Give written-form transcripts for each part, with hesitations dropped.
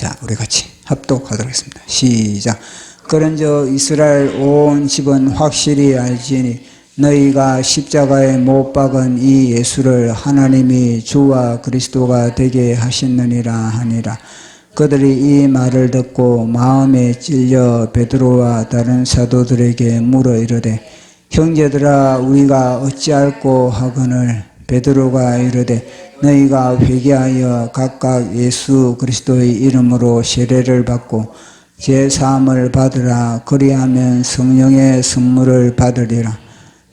자, 우리 같이 합독하도록 하겠습니다. 시작. 그런저 이스라엘 온 집은 확실히 알지니 너희가 십자가에 못 박은 이 예수를 하나님이 주와 그리스도가 되게 하셨느니라 하니라. 그들이 이 말을 듣고 마음에 찔려 베드로와 다른 사도들에게 물어 이르되 형제들아 우리가 어찌할꼬 하거늘. 베드로가 이르되 너희가 회개하여 각각 예수 그리스도의 이름으로 세례를 받고 제사함을 받으라. 그리하면 성령의 선물을 받으리라.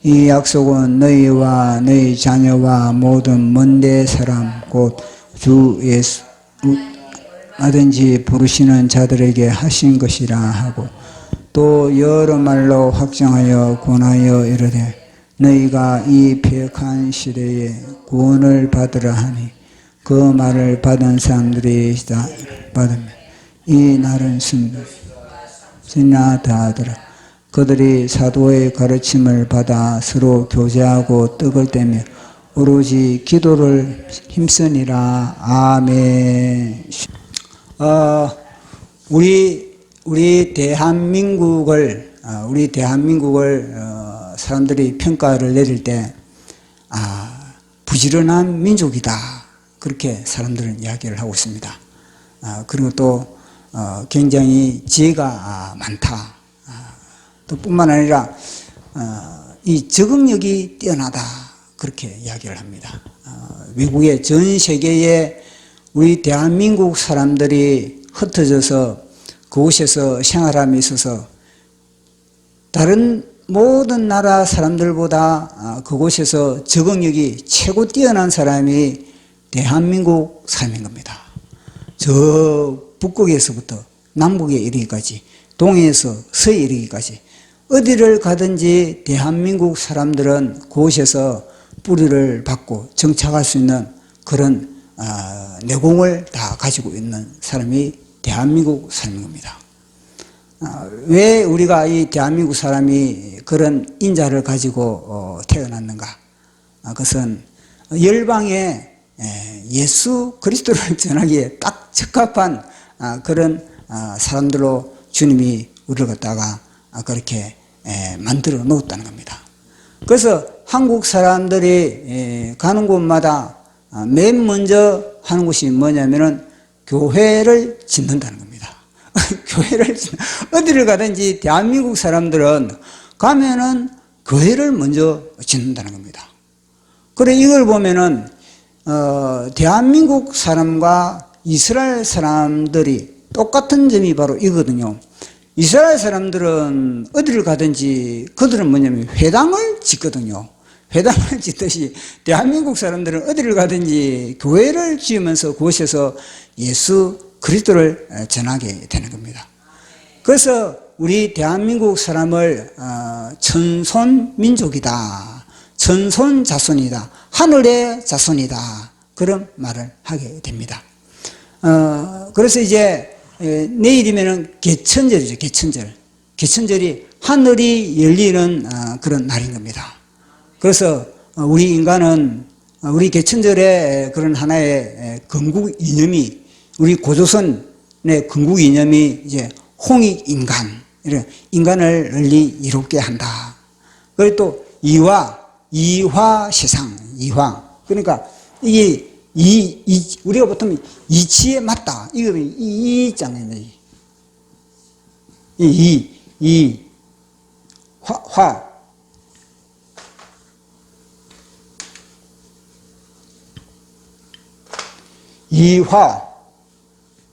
이 약속은 너희와 너희 자녀와 모든 먼데 사람 곧 주 예수 얼마든지 부르시는 자들에게 하신 것이라 하고 또 여러 말로 확정하여 권하여 이르되 너희가 이 폐역한 시대에 구원을 받으라 하니 그 말을 받은 사람들이 다 받으면 이 날은 승리나 다하더라. 그들이 사도의 가르침을 받아 서로 교제하고 떡을 떼며 오로지 기도를 힘쓰니라. 아멘. 우리 대한민국을 사람들이 평가를 내릴 때 부지런한 민족이다 그렇게 사람들은 이야기를 하고 있습니다. 그리고 또 굉장히 지혜가 많다. 또 뿐만 아니라 이 적응력이 뛰어나다 그렇게 이야기를 합니다. 외국의 전 세계에 우리 대한민국 사람들이 흩어져서 그곳에서 생활함에 있어서 다른 모든 나라 사람들보다 그곳에서 적응력이 최고 뛰어난 사람이 대한민국 사람인 겁니다. 저 북극에서부터 남극에 이르기까지 동해에서 서해 이르기까지 어디를 가든지 대한민국 사람들은 그곳에서 뿌리를 받고 정착할 수 있는 그런 내공을 다 가지고 있는 사람이 대한민국 사람인 겁니다. 왜 우리가 이 대한민국 사람이 그런 인자를 가지고 태어났는가? 그것은 열방에 예수 그리스도를 전하기에 딱 적합한 그런 사람들로 주님이 우리를 갖다가 그렇게 만들어 놓았다는 겁니다. 그래서 한국 사람들이 가는 곳마다 맨 먼저 하는 것이 뭐냐면은 교회를 짓는다는 겁니다. 교회를 어디를 가든지 대한민국 사람들은 가면은 교회를 먼저 짓는다는 겁니다. 그래 이걸 보면은 대한민국 사람과 이스라엘 사람들이 똑같은 점이 바로 이거든요. 이스라엘 사람들은 어디를 가든지 그들은 뭐냐면 회당을 짓거든요. 회당을 짓듯이 대한민국 사람들은 어디를 가든지 교회를 지으면서 그곳에서 예수 그리스도를 전하게 되는 겁니다. 그래서 우리 대한민국 사람을 천손 민족이다, 천손 자손이다, 하늘의 자손이다 그런 말을 하게 됩니다. 그래서 이제 내일이면은 개천절이죠. 개천절이 하늘이 열리는 그런 날인 겁니다. 그래서 우리 인간은 우리 개천절에 그런 하나의 건국 이념이 우리 고조선의 건국 이념이 이제 홍익인간, 이런 인간을 널리 이롭게 한다. 그리고 또 이화세상, 그러니까 이게 우리가 보통 이치에 맞다. 이거 이 있잖아요.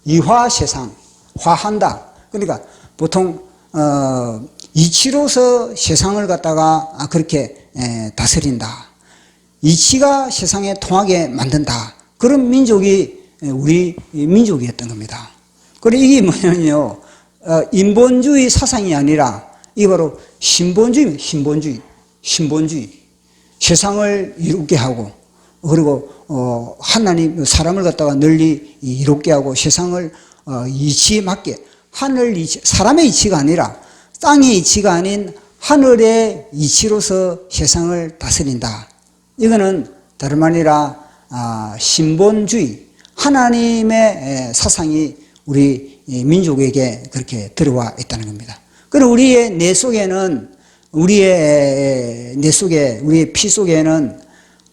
이화세상, 화한다. 그러니까 보통 이치로서 세상을 갖다가 그렇게 다스린다. 이치가 세상에 통하게 만든다. 그런 민족이 우리 민족이었던 겁니다. 그리고 이게 뭐냐면요, 인본주의 사상이 아니라 이게 바로 신본주의입니다. 신본주의. 세상을 이롭게 하고 그리고 하나님 사람을 갖다가 널리 이롭게 하고 세상을 이치에 맞게 하늘 이치, 사람의 이치가 아니라 땅의 이치가 아닌 하늘의 이치로서 세상을 다스린다. 이거는 다름 아니라 신본주의, 하나님의 사상이 우리 민족에게 그렇게 들어와 있다는 겁니다. 그리고 우리의 뇌 속에는, 우리의 피 속에는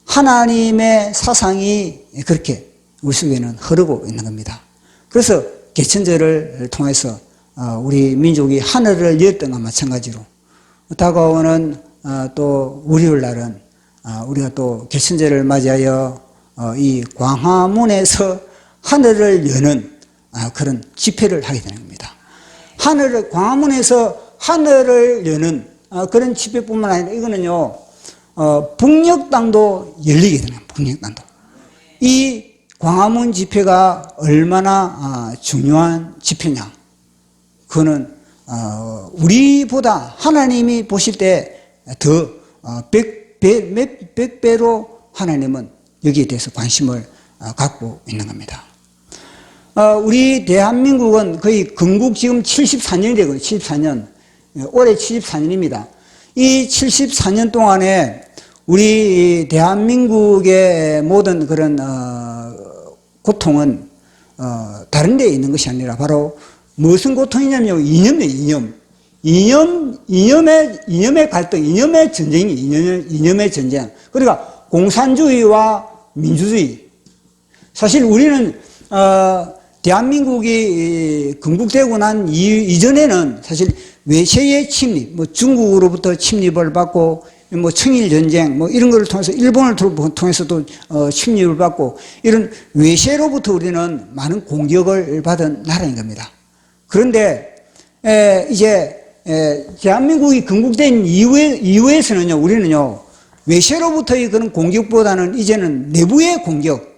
하나님의 사상이 그렇게 우리 속에는 흐르고 있는 겁니다. 그래서 개천절을 통해서 우리 민족이 하늘을 열었던 것과 마찬가지로 다가오는 또 월요일 날은 우리가 또 개천절을 맞이하여 이 광화문에서 하늘을 여는 그런 집회를 하게 되는 겁니다. 광화문에서 하늘을 여는 그런 집회뿐만 아니라 이거는요, 북녘땅도 열리게 되는 거예요. 북녘땅도. 이 광화문 집회가 얼마나 중요한 집회냐. 그거는 우리보다 하나님이 보실 때 더 백 배로 하나님은 여기에 대해서 관심을 갖고 있는 겁니다. 우리 대한민국은 거의 건국 지금 74년이 되거든요. 74년. 올해 74년입니다. 이 74년 동안에 우리 대한민국의 모든 그런 고통은 다른 데에 있는 것이 아니라 바로 무슨 고통이냐면요. 이념의 갈등, 이념의 전쟁. 그러니까 공산주의와 민주주의. 사실 우리는 대한민국이 건국되고 난 이전에는 사실 외세의 침입, 중국으로부터 침입을 받고, 청일전쟁, 이런 것을 통해서, 일본을 통해서도 침입을 받고, 이런 외세로부터 우리는 많은 공격을 받은 나라인 겁니다. 그런데, 이제, 대한민국이 건국된 이후에서는요, 우리는요, 외세로부터의 그런 공격보다는 이제는 내부의 공격,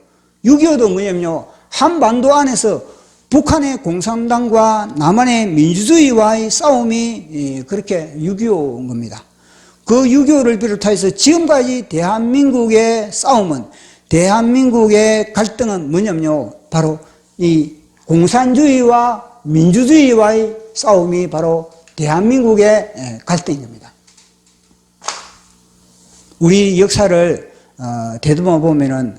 6.25도 뭐냐면요, 한반도 안에서 북한의 공산당과 남한의 민주주의와의 싸움이 그렇게 6.25인 겁니다. 그 6.25를 비롯해서 지금까지 대한민국의 싸움은, 대한민국의 갈등은 뭐냐면요, 바로 이 공산주의와 민주주의와의 싸움이 바로 대한민국의 갈등인 겁니다. 우리 역사를 되돌아 보면은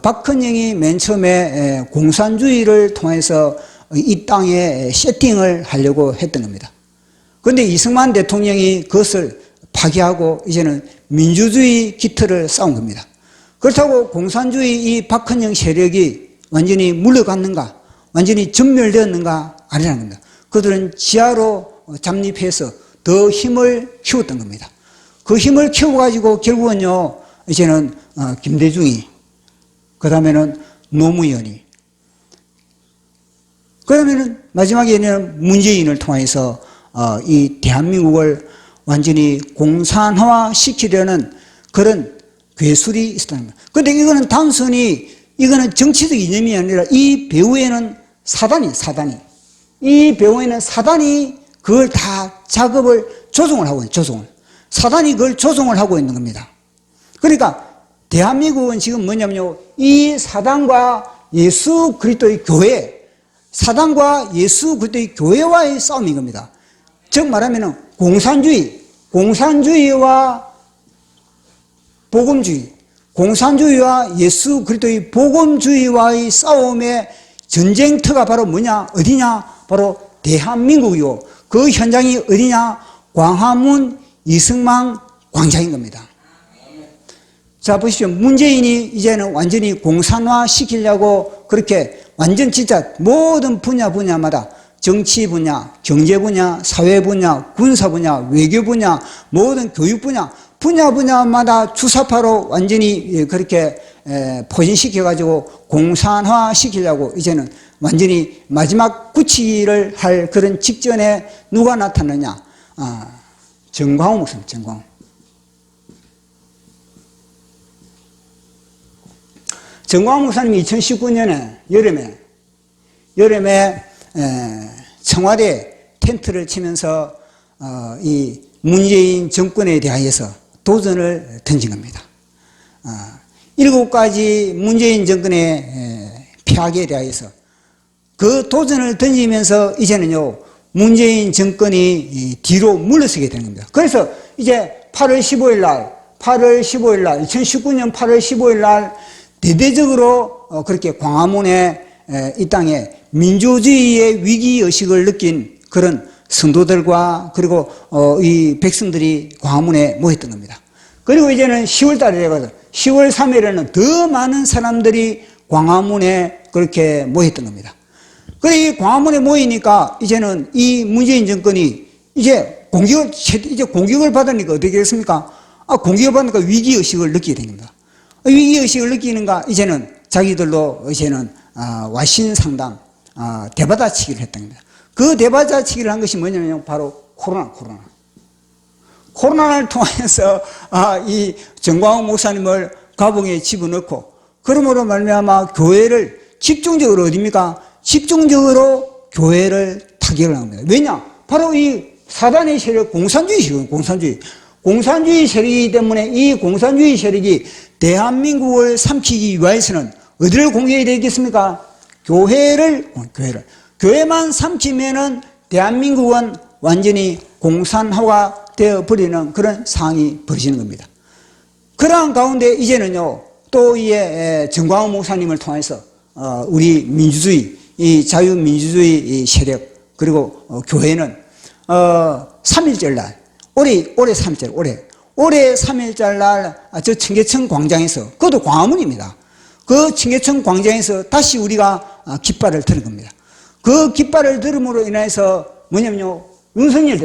박헌영이 맨 처음에 공산주의를 통해서 이 땅에 세팅을 하려고 했던 겁니다. 그런데 이승만 대통령이 그것을 파기하고 이제는 민주주의 기틀을 쌓은 겁니다. 그렇다고 공산주의 이 박헌영 세력이 완전히 물러갔는가, 완전히 전멸되었는가 아니라는 겁니다. 그들은 지하로 잠입해서 더 힘을 키웠던 겁니다. 그 힘을 키워가지고 결국은요, 이제는 김대중이, 그 다음에는 노무현이, 그 다음에는 마지막에는 문재인을 통해서 이 대한민국을 완전히 공산화 시키려는 그런 괴술이 있었다는 겁니다. 그런데 이거는 단순히, 이거는 정치적 이념이 아니라 이 배후에는 사단이, 이 배후에는 사단이 그걸 다 작업을 조종을 하고 있는, 사단이 그걸 조종을 하고 있는 겁니다. 그러니까 대한민국은 지금 뭐냐면요, 이 사단과 예수 그리스도의 교회, 사단과 예수 그리스도의 교회와의 싸움인 겁니다. 즉 말하면 공산주의와 복음주의, 공산주의와 예수 그리스도의 복음주의와의 싸움의 전쟁터가 바로 뭐냐, 어디냐, 바로 대한민국이고, 그 현장이 어디냐, 광화문 이승만 광장인 겁니다. 자, 보십시오. 문재인이 이제는 완전히 공산화 시키려고 그렇게 완전 진짜 모든 분야마다 정치 분야, 경제 분야, 사회 분야, 군사 분야, 외교 분야, 모든 교육 분야마다 주사파로 완전히 그렇게 포진시켜가지고 공산화 시키려고 이제는 완전히 마지막 굳히기를 할 그런 직전에 누가 나타나냐? 정광훈 목사님, 정광훈 목사님이 2019년에 여름에 청와대 텐트를 치면서 이 문재인 정권에 대하여서 도전을 던진 겁니다. 7가지 문재인 정권의 폐악에 대하여서 그 도전을 던지면서 이제는요, 문재인 정권이 뒤로 물러서게 되는 겁니다. 그래서 이제 8월 15일 날, 2019년 8월 15일 날 대대적으로 그렇게 광화문에 이 땅에 민주주의의 위기의식을 느낀 그런 성도들과 그리고 이 백성들이 광화문에 모였던 겁니다. 그리고 이제는 10월 달에 돼가지고 10월 3일에는 더 많은 사람들이 광화문에 그렇게 모였던 겁니다. 그래, 이 광화문에 모이니까 이제는 이 문재인 정권이 이제 공격을 받으니까 어떻게 됐습니까? 공격을 받으니까 위기의식을 느끼게 된 겁니다. 위기의식을 느끼는가, 이제는 자기들도 이제는 와신상담, 대받아치기를 했던 겁니다. 그 대받아치기를 한 것이 뭐냐면 바로 코로나를 통해서 이 정광훈 목사님을 감옥에 집어넣고, 그러므로 말미암아 교회를 집중적으로 어디입니까? 집중적으로 교회를 타격을 합니다. 왜냐? 바로 이 사단의 세력, 공산주의 세력이기 때문에 이 공산주의 세력이 대한민국을 삼키기 위해서는 어디를 공격해야 되겠습니까? 교회만 삼키면은 대한민국은 완전히 공산화가 되어버리는 그런 상황이 벌어지는 겁니다. 그러한 가운데 이제는요, 또 이에 정광훈 목사님을 통해서 우리 민주주의, 이 자유민주주의 세력, 그리고 교회는 3일절 날, 올해 3일절 날 저 청계천 광장에서, 그것도 광화문입니다. 그 청계천 광장에서 다시 우리가 깃발을 들은 겁니다. 그 깃발을 들음으로 인해서 뭐냐면요, 윤석열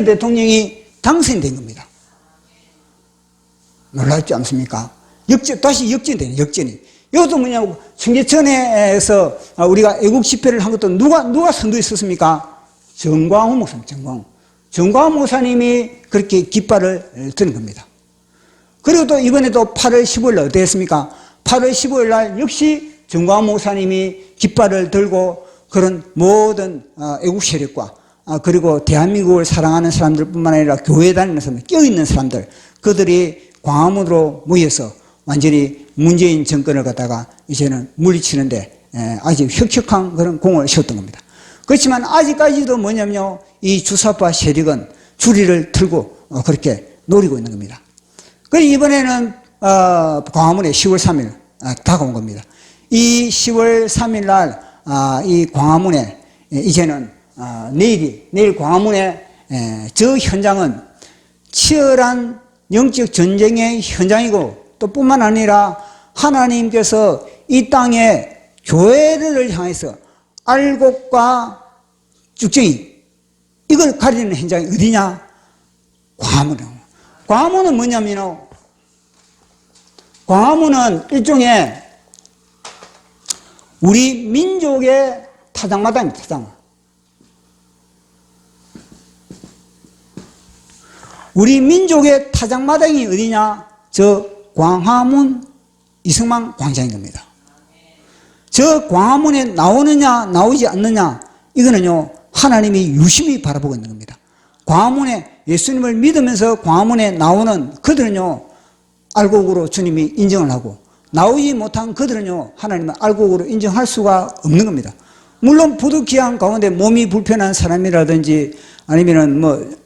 대통령이 당선된 겁니다. 놀랍지 않습니까? 다시 역전이. 이것도 뭐냐면, 청계천에서 우리가 애국 집회를 한 것도 누가 선두했었습니까? 정광훈 목사님이 그렇게 깃발을 드는 겁니다. 그리고 또 이번에도 8월 15일 날 어떻게 했습니까? 8월 15일 날 역시 정광훈 목사님이 깃발을 들고 그런 모든 애국 세력과 그리고 대한민국을 사랑하는 사람들뿐만 아니라 교회 다니는 사람들, 껴있는 사람들, 그들이 광화문으로 모여서 완전히 문재인 정권을 갖다가 이제는 물리치는데 아주 혁혁한 그런 공을 세웠던 겁니다. 그렇지만 아직까지도 뭐냐면요, 이 주사파 세력은 줄이를 틀고 그렇게 노리고 있는 겁니다. 그래서 이번에는 광화문에 10월 3일 다가온 겁니다. 이 10월 3일 날 이 광화문에 이제는 내일 광화문에 저 현장은 치열한 영적 전쟁의 현장이고, 또 뿐만 아니라 하나님께서 이 땅에 교회를 향해서 알곡과 쭉정이, 이걸 가리는 현장이 어디냐? 광화문은 뭐냐면요, 광화문은 일종의 우리 민족의 타작마당입니다. 타작마당. 우리 민족의 타작마당이 어디냐? 저 광화문 이승만 광장인 겁니다. 저 광화문에 나오느냐 나오지 않느냐, 이거는요 하나님이 유심히 바라보고 있는 겁니다. 광화문에 예수님을 믿으면서 광화문에 나오는 그들은요 알곡으로 주님이 인정을 하고, 나오지 못한 그들은요 하나님은 알곡으로 인정할 수가 없는 겁니다. 물론 부득이한 가운데 몸이 불편한 사람이라든지 아니면은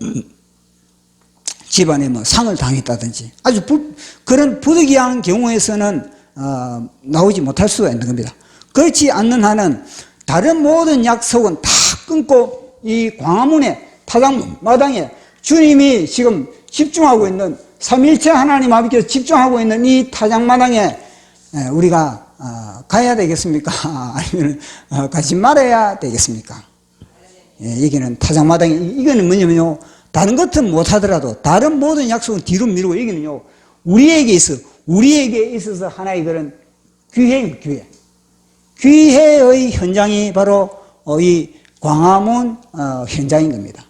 집안에 상을 당했다든지 아주 그런 부득이한 경우에서는 나오지 못할 수가 있는 겁니다. 그렇지 않는 한은 다른 모든 약속은 다 끊고 이 광화문에 타작마당에 주님이 지금 집중하고 있는, 삼일체 하나님 아버지께서 집중하고 있는 이 타작마당에 우리가 가야 되겠습니까? 아니면 가지 말아야 되겠습니까? 여기는 타작마당이, 이거는 뭐냐면요, 다른 것은 못하더라도 다른 모든 약속은 뒤로 미루고, 여기는요 우리에게 있어서 하나의 그런 귀회의 현장이 바로 이 광화문 현장인 겁니다.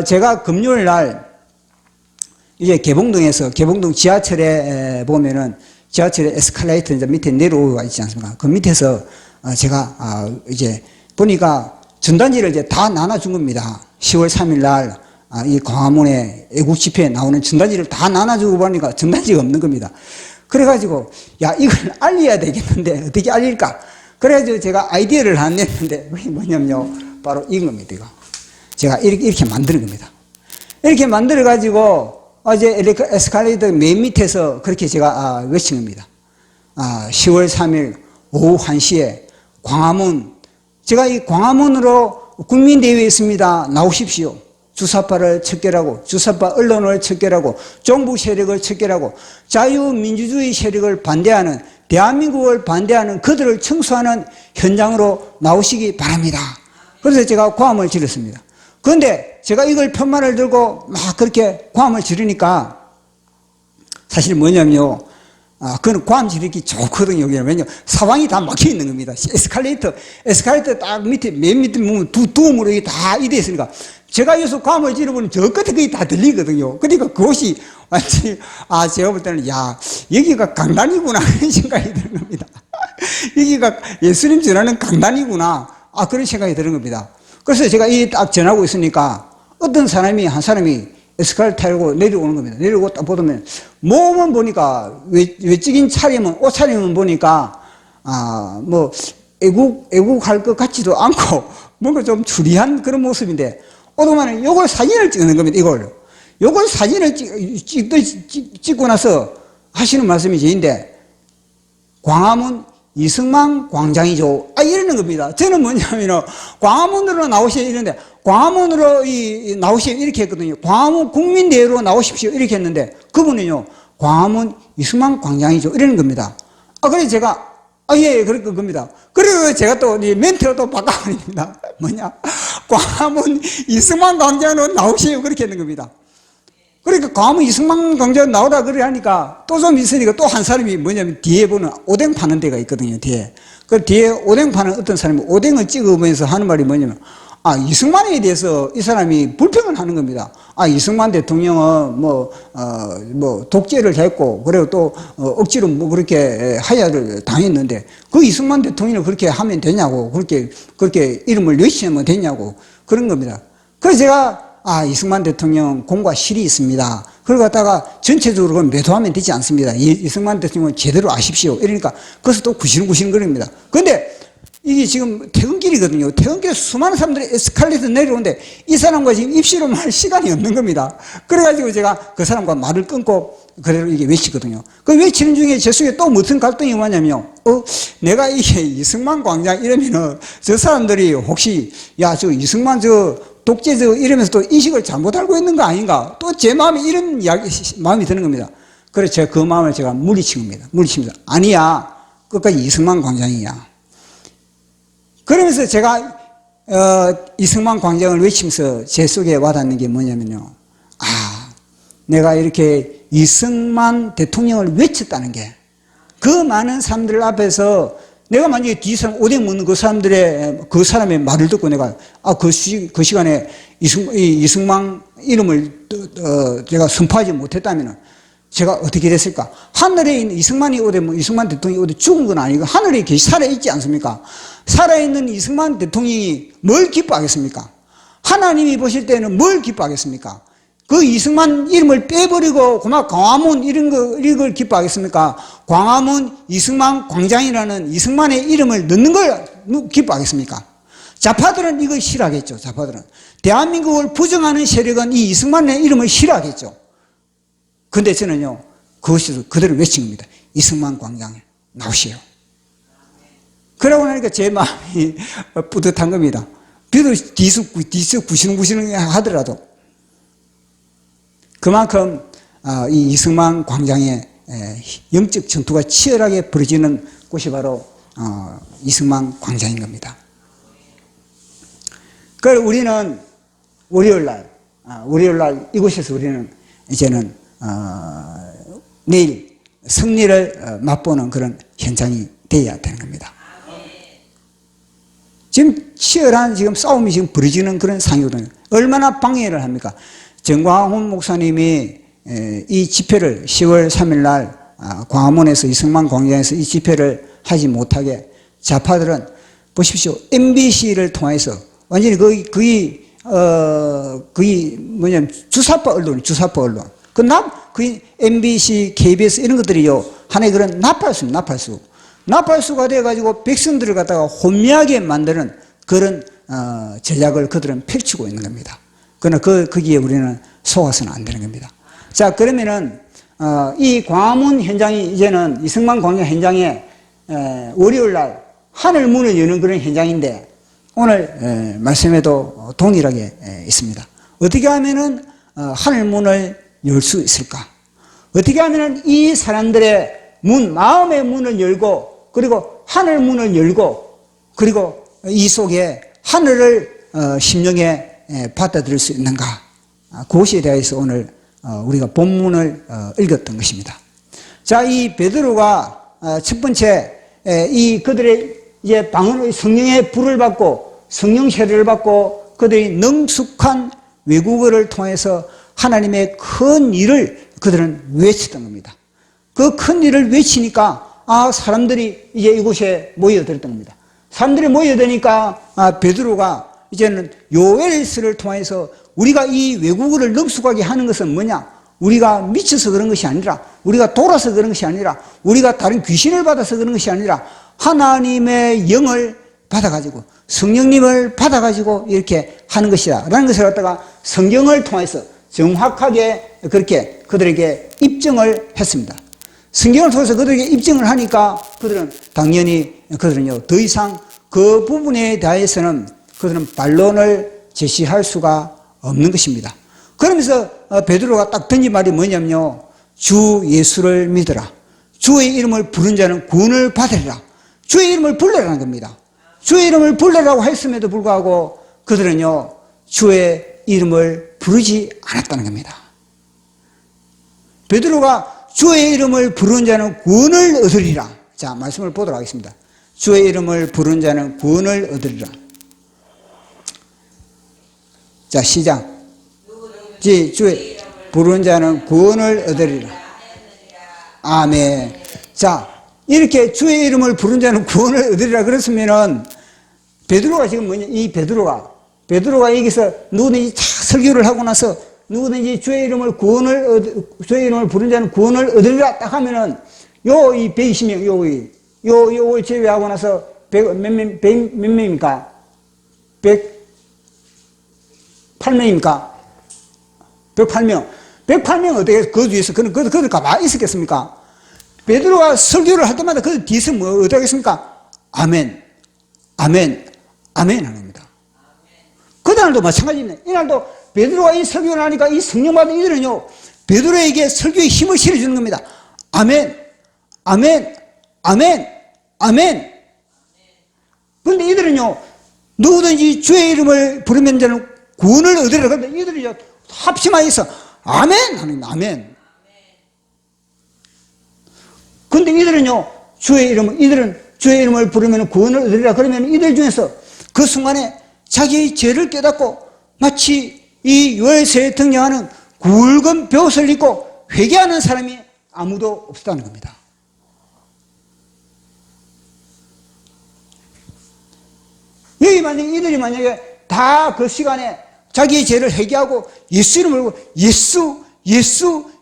제가 금요일 날 이제 개봉동 지하철에 보면은 지하철에 에스컬레이터 이제 밑에 내려오가 있지 않습니까? 그 밑에서 제가 이제 보니까 전단지를 이제 다 나눠준 겁니다. 10월 3일 날 이 광화문에 애국 집회에 나오는 전단지를 다 나눠주고 보니까 전단지가 없는 겁니다. 그래가지고 야, 이걸 알려야 되겠는데 어떻게 알릴까? 그래가지고 제가 아이디어를 하나 냈는데 그게 뭐냐면요, 바로 이겁니다. 이거 제가 이렇게 만드는 겁니다. 이렇게 만들어가지고 어제 에스컬레이터 맨 밑에서 그렇게 제가 외친 겁니다. 10월 3일 오후 1시에 광화문, 제가 이 광화문으로 국민대회에 있습니다. 나오십시오. 주사파를 척결하고, 주사파 언론을 척결하고, 종북 세력을 척결하고, 자유민주주의 세력을 반대하는, 대한민국을 반대하는 그들을 청소하는 현장으로 나오시기 바랍니다. 그래서 제가 고함을 지르습니다. 그런데 제가 이걸 편말을 들고 막 그렇게 고함을 지르니까 사실 뭐냐면요. 그건 고함 지르기 좋거든요. 왜냐면 사방이 다 막혀 있는 겁니다. 에스컬레이터 딱 밑에, 맨 밑에 보면 두음으로 이게 다 이래 있으니까 제가 여기서 고함을 지르면 저 끝에 그게 다 들리거든요. 그러니까 그것이 완전히, 제가 볼 때는, 여기가 강단이구나. 그런 생각이 드는 겁니다. 여기가 예수님 전하는 강단이구나. 그런 생각이 드는 겁니다. 그래서 제가 이 딱 전하고 있으니까 어떤 사람이, 한 사람이 에스컬레이터 타고 내려오는 겁니다. 내려오고 딱 보면 몸은 보니까 외적인 차림은, 옷차림은 보니까 뭐 애국할 것 같지도 않고 뭔가 좀 추리한 그런 모습인데 오더만은 요걸 사진을 찍는 겁니다. 요걸 사진을 찍고 나서 하시는 말씀이 저인데 광화문 이승만 광장이죠. 이러는 겁니다. 저는 뭐냐면 광화문으로 나오셔야 이러는데 광화문으로 나오셔야 이렇게 했거든요. 광화문 국민대회로 나오십시오. 이렇게 했는데 그분은요. 광화문 이승만 광장이죠. 이러는 겁니다. 그래서 제가 예, 그럴 겁니다. 그리고 제가 또 멘트를 또 바꿔버립니다. 뭐냐? 광화문 이승만 광장으로 나오세요. 그렇게 했는 겁니다. 그러니까 광화문 이승만 광장 나오라 그래 하니까 또 좀 있으니까 또 한 사람이 뭐냐면 뒤에 보는 오뎅 파는 데가 있거든요. 뒤에. 그 뒤에 오뎅 파는 어떤 사람이 오뎅을 찍어보면서 하는 말이 뭐냐면 이승만에 대해서 이 사람이 불평을 하는 겁니다. 이승만 대통령은 독재를 했고, 그리고 또, 억지로 그렇게 하야를 당했는데, 그 이승만 대통령을 그렇게 하면 되냐고, 그렇게 이름을 외치면 되냐고, 그런 겁니다. 그래서 제가, 이승만 대통령 공과 실이 있습니다. 그걸 갖다가 전체적으로 매도하면 되지 않습니다. 이승만 대통령을 제대로 아십시오. 이러니까, 그래서 또 구시렁구시렁 거립니다. 그런데, 이게 지금 퇴근길이거든요. 퇴근길에 수많은 사람들이 에스컬레이터 내려오는데 이 사람과 지금 입시로 말 시간이 없는 겁니다. 그래가지고 제가 그 사람과 말을 끊고 그대로 이게 외치거든요. 그 외치는 중에 제 속에 또 무슨 갈등이 뭐냐면요. 내가 이게 이승만 광장 이러면은 저 사람들이 혹시 저 이승만 독재 이러면서 또 인식을 잘못 알고 있는 거 아닌가? 또 제 마음에 이런 마음이 드는 겁니다. 그래서 제가 그 마음을 제가 물리친 겁니다. 물리칩니다. 아니야. 끝까지 이승만 광장이야. 그러면서 제가 이승만 광장을 외치면서 제 속에 와닿는 게 뭐냐면요. 내가 이렇게 이승만 대통령을 외쳤다는 게 그 많은 사람들 앞에서 내가 만약에 뒤에서 오뎅 먹는 그 사람의 말을 듣고 내가 그 시간에 이승만 이름을 제가 선포하지 못했다면 제가 어떻게 됐을까? 하늘에 있는 이승만 대통령이 어디 죽은 건 아니고 하늘에 살아있지 않습니까? 살아있는 이승만 대통령이 뭘 기뻐하겠습니까? 하나님이 보실 때는 뭘 기뻐하겠습니까? 그 이승만 이름을 빼버리고 그만 광화문 이런 걸 기뻐하겠습니까? 광화문 이승만 광장이라는 이승만의 이름을 넣는 걸 기뻐하겠습니까? 좌파들은 이걸 싫어하겠죠. 좌파들은. 대한민국을 부정하는 세력은 이 이승만의 이름을 싫어하겠죠. 근데 저는요, 그것을 그대로 외친 겁니다. 이승만 광장에 나오시오. 그러고 나니까 제 마음이 뿌듯한 겁니다. 비록 뒤서 구시렁구시렁 하더라도 그만큼 이 이승만 광장에 영적 전투가 치열하게 벌어지는 곳이 바로 이승만 광장인 겁니다. 그래서 우리는 월요일날 이곳에서 우리는 이제는 내일 승리를 맛보는 그런 현장이 되어야 되는 겁니다. 지금 치열한 싸움이 지금 벌어지는 그런 상황이거든요. 얼마나 방해를 합니까? 정광훈 목사님이 이 집회를 10월 3일 날 광화문에서 이승만 광장에서 이 집회를 하지 못하게 좌파들은 보십시오. MBC를 통해서 완전히 거의 주사파 언론. 그 MBC, KBS 이런 것들이요. 하나의 그런 나팔수가 돼가지고 백성들을 갖다가 혼미하게 만드는 그런 전략을 그들은 펼치고 있는 겁니다. 그러나 거기에 우리는 속아서는 안 되는 겁니다. 자, 그러면은 이 광화문 현장이 이제는 이승만 광장 현장에 월요일 날 하늘 문을 여는 그런 현장인데 오늘 말씀에도 동일하게 있습니다. 어떻게 하면은 하늘 문을 열 수 있을까? 어떻게 하면은 이 사람들의 문, 마음의 문을 열고 그리고 하늘 문을 열고 그리고 이 속에 하늘을 심령에 받아들일 수 있는가? 그것에 대해서 오늘 우리가 본문을 읽었던 것입니다. 자, 이 베드로가 첫 번째 이 그들의 이제 방언의 성령의 불을 받고 성령 세례를 받고 그들이 능숙한 외국어를 통해서 하나님의 큰 일을 그들은 외치던 겁니다. 그 큰 일을 외치니까 사람들이 이제 이곳에 모여들었던 겁니다. 사람들이 모여드니까 베드로가 이제는 요엘서를 통해서 우리가 이 외국어를 능숙하게 하는 것은 뭐냐? 우리가 미쳐서 그런 것이 아니라 우리가 돌아서 그런 것이 아니라 우리가 다른 귀신을 받아서 그런 것이 아니라 하나님의 영을 받아가지고 성령님을 받아가지고 이렇게 하는 것이다 라는 것을 갖다가 성경을 통해서 정확하게 그렇게 그들에게 입증을 했습니다. 성경을 통해서 그들에게 입증을 하니까 그들은 당연히 그들은요 더 이상 그 부분에 대해서는 그들은 반론을 제시할 수가 없는 것입니다. 그러면서 베드로가 딱 던진 말이 뭐냐면요, 주 예수를 믿으라. 주의 이름을 부른 자는 구원을 받으리라. 주의 이름을 불러라는 겁니다. 주의 이름을 불러라고 했음에도 불구하고 그들은요 주의 이름을 부르지 않았다는 겁니다. 베드로가 주의 이름을 부른 자는 구원을 얻으리라. 자, 말씀을 보도록 하겠습니다. 주의 이름을 부른 자는 구원을 얻으리라. 자, 시작. 주의 부른 자는 구원을 얻으리라. 아멘. 자, 이렇게 주의 이름을 부른 자는 구원을 얻으리라 그랬으면은 베드로가 지금 뭐냐, 이 베드로가 여기서 누구든지 설교를 하고 나서 누구든지 주의 이름을 부른 자는 구원을 얻으리라 딱 하면은 이 120명 요 제외하고 나서 몇 명입니까? 108명입니까? 108명. 108명 어떻게 그 뒤에서 그들 가만히 있었겠습니까? 베드로가 설교를 할 때마다 그 뒤에서 뭐 어떻게 하겠습니까? 아멘, 아멘, 아멘 하는 겁니다. 그날도 마찬가지입니다. 이날도 베드로가 이 설교를 하니까 이 성령 받은 이들은요 베드로에게 설교의 힘을 실어주는 겁니다. 아멘, 아멘, 아멘, 아멘. 그런데 이들은요 누구든지 주의 이름을 부르면 자는 구원을 얻으리라. 그런데 이들이 합심하여서 아멘 하는 겁니다. 아멘. 그런데 이들은 주의 이름을 부르면 구원을 얻으리라. 그러면 이들 중에서 그 순간에 자기의 죄를 깨닫고 마치 이 요엘서에 등장하는 굵은 벼옷을 입고 회개하는 사람이 아무도 없었다는 겁니다. 이들이 만약에 다 그 시간에 자기의 죄를 회개하고 예수 이름을 부르고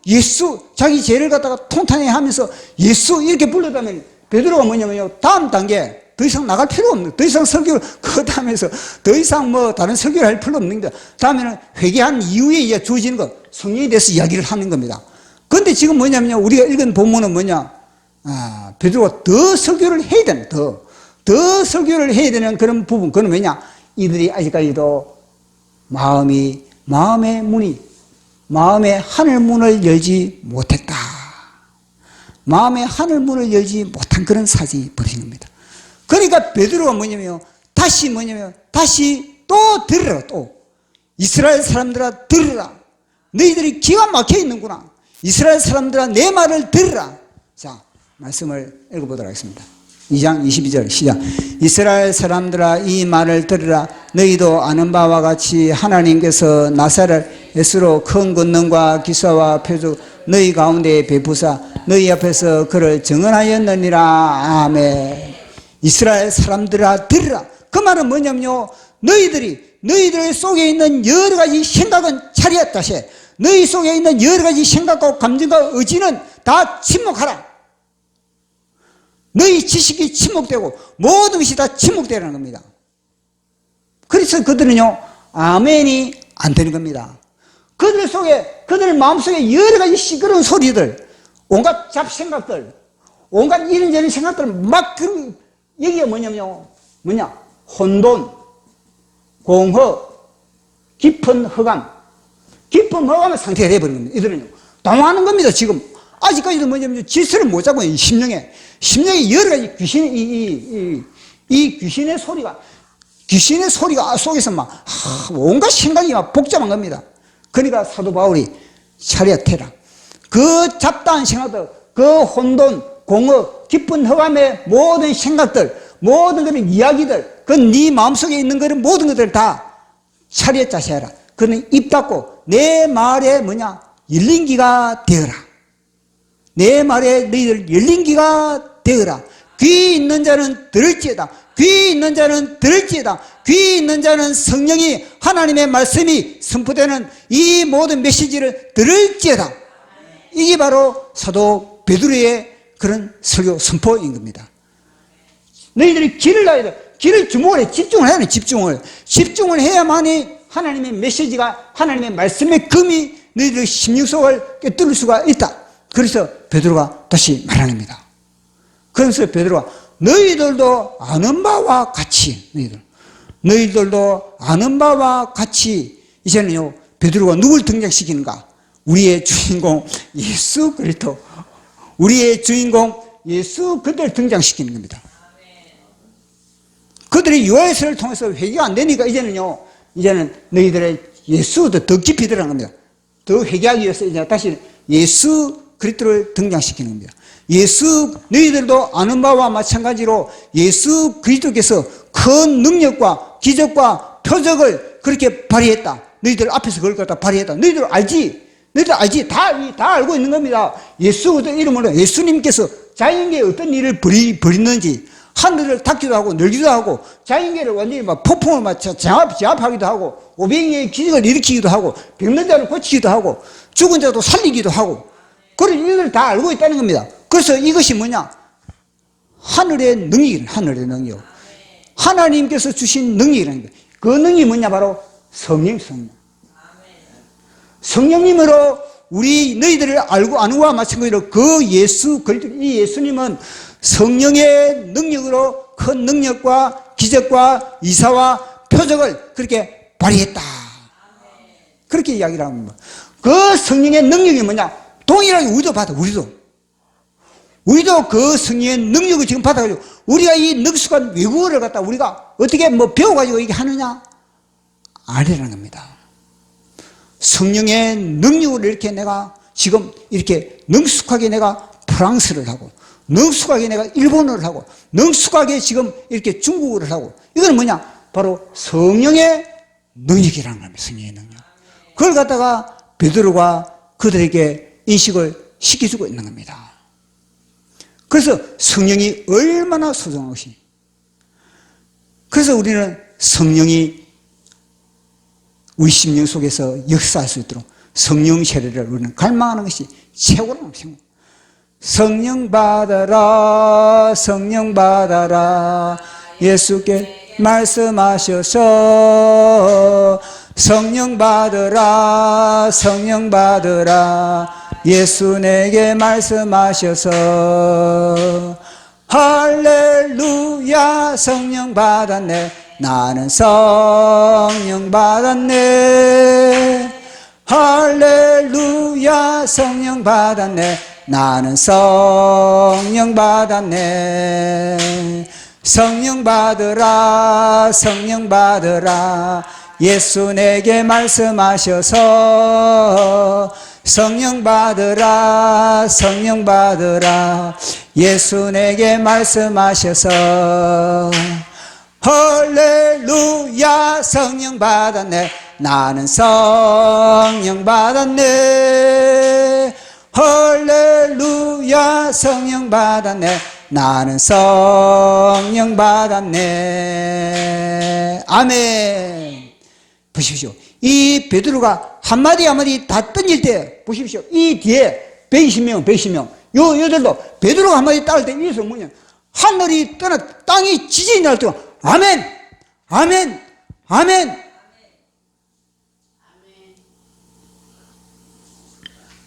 예수 자기 죄를 갖다가 통탄해 하면서 예수 이렇게 불렀다면 베드로가 뭐냐면요 다음 단계 더 이상 나갈 필요 없는, 더 이상 설교를 그 다음에서 더 이상 뭐 다른 설교를 할 필요 없는 겁니다. 다음에는 회개한 이후에 이제 주어지는 것 성령에 대해서 이야기를 하는 겁니다. 그런데 지금 뭐냐면요 우리가 읽은 본문은 뭐냐, 베드로가 더 설교를 해야 되는, 더 설교를 해야 되는 그런 부분. 그건 왜냐, 이들이 아직까지도 마음의 하늘 문을 열지 못했다. 마음의 하늘 문을 열지 못한 그런 사정이 벌어진 겁니다. 그러니까 베드로가 다시 또 들으라. 또 이스라엘 사람들아 들으라. 너희들이 기가 막혀 있는구나. 이스라엘 사람들아 내 말을 들으라. 자, 말씀을 읽어보도록 하겠습니다. 2장 22절 시작. 이스라엘 사람들아 이 말을 들으라. 너희도 아는 바와 같이 하나님께서 나사렛 예수로 큰 권능과 기사와 표적 너희 가운데 베푸사 너희 앞에서 그를 증언하였느니라. 아멘. 이스라엘 사람들아 들으라. 그 말은 뭐냐면요, 너희들 속에 있는 여러 가지 생각은 차리야 다시, 너희 속에 있는 여러 가지 생각과 감정과 의지는 다 침묵하라. 너희 지식이 침묵되고 모든 것이 다 침묵되라는 겁니다. 그래서 그들은요 아멘이 안 되는 겁니다. 그들 마음속에 여러 가지 시끄러운 소리들, 온갖 잡생각들, 온갖 이런저런 생각들 막 여기가 뭐냐면요. 혼돈, 공허, 깊은 허감. 깊은 허감의 상태가 되어버린 겁니다. 이들은요. 당황하는 겁니다, 지금. 아직까지도 뭐냐면 질서를 못 잡고 있는 심령에 여러 가지 이 귀신의 소리가 속에서 막 온갖 생각이 막 복잡한 겁니다. 그러니까 사도 바울이 차렷해라. 그 잡다한 생각들, 그 혼돈, 공허, 깊은 허감의 모든 생각들, 모든 그런 이야기들, 그 네 마음속에 있는 그런 모든 것들 다 차렷 자세하라. 그는 입 닫고 내 말에 열린 귀가 되어라. 내 말에 너희들 열린 귀가 되어라. 귀 있는 자는 들을지어다. 귀 있는 자는 들을지어다. 귀 있는 자는 성령이 하나님의 말씀이 선포되는 이 모든 메시지를 들을지어다. 이게 바로 사도 베드로의 그런 설교 선포인 겁니다. 너희들이 길을 나야 돼. 길을 주목을 해. 집중을 해야 돼. 집중을 해야만이 하나님의 메시지가, 하나님의 말씀의 금이 너희들의 심령 속을 꿰뚫을 수가 있다. 그래서 베드로가 다시 말합니다. 그래서 베드로가 너희들도 아는 바와 같이, 너희들도 아는 바와 같이, 이제는요, 베드로가 누굴 등장시키는가? 우리의 주인공 예수 그리스도, 우리의 주인공 예수 그리스도를 등장시키는 겁니다. 그들이 유아에서를 통해서 회개가 안 되니까 이제는 너희들의 예수도 더 깊이 들어간 겁니다. 더 회개하기 위해서 이제 다시 예수 그리스도를 등장시키는 겁니다. 예수, 너희들도 아는 바와 마찬가지로 예수 그리스도께서 큰 능력과 기적과 표적을 그렇게 발휘했다. 너희들 앞에서 그걸 갖다 발휘했다. 너희들 알지? 다 알고 있는 겁니다. 예수 그리스도 이름으로 예수님께서 자연계에 어떤 일을 벌이는지, 하늘을 닫기도 하고 열기도 하고 자연계를 완전히 막 폭풍을 막 제압하기도 하고 500명의 기적을 일으키기도 하고 병든 자를 고치기도 하고 죽은 자도 살리기도 하고, 그런 일을 다 알고 있다는 겁니다. 그래서 이것이 하늘의 능력이에요. 하늘의 능력. 하나님께서 주신 능력이라는 거예요. 그 능력이 바로 성령. 성령님으로 너희들을 알고 아는 것과 마찬가지로 그 예수 그리스도, 이 예수님은 성령의 능력으로 큰 능력과 기적과 이사와 표적을 그렇게 발휘했다. 그렇게 이야기를 합니다. 그 성령의 능력이 동일하게 우리도 받아, 우리도 그 성령의 능력을 지금 받아가지고 우리가 이 능숙한 외국어를 갖다 우리가 어떻게 배워가지고 이게 하느냐? 아니라는 겁니다. 성령의 능력을 이렇게 내가 지금 이렇게 능숙하게 내가 프랑스를 하고, 능숙하게 내가 일본어를 하고, 능숙하게 지금 이렇게 중국어를 하고, 이건 바로 성령의 능력이라는 겁니다. 성령의 능력. 그걸 갖다가 베드로가 그들에게 인식을 시켜주고 있는 겁니다. 그래서 성령이 얼마나 소중한 것이. 그래서 우리는 성령이 우리 심령 속에서 역사할 수 있도록 성령 세례를 우리는 갈망하는 것이 최고라는 것입니다. 성령 받아라, 성령 받아라, 예수께 말씀하셔서 성령 받으라, 성령 받으라, 예수 내게 말씀하셔서 할렐루야, 성령 받았네, 나는 성령 받았네. 할렐루야, 성령 받았네, 나는 성령 받았네. 성령 받으라, 성령 받으라, 예수 내게 말씀하셔서 성령 받으라, 성령 받으라, 예수 내게 말씀하셔서 할렐루야, 성령 받았네, 나는 성령 받았네. 할렐루야, 성령 받았네, 나는 성령 받았네. 아멘. 보십시오. 이 베드로가 한마디 한마디 다 던질 때 보십시오. 이 뒤에 120명 요들도 베드로가 한마디 따를 때 이래서 하늘이 떠나 땅이 지진이 날 때 아멘, 아멘, 아멘.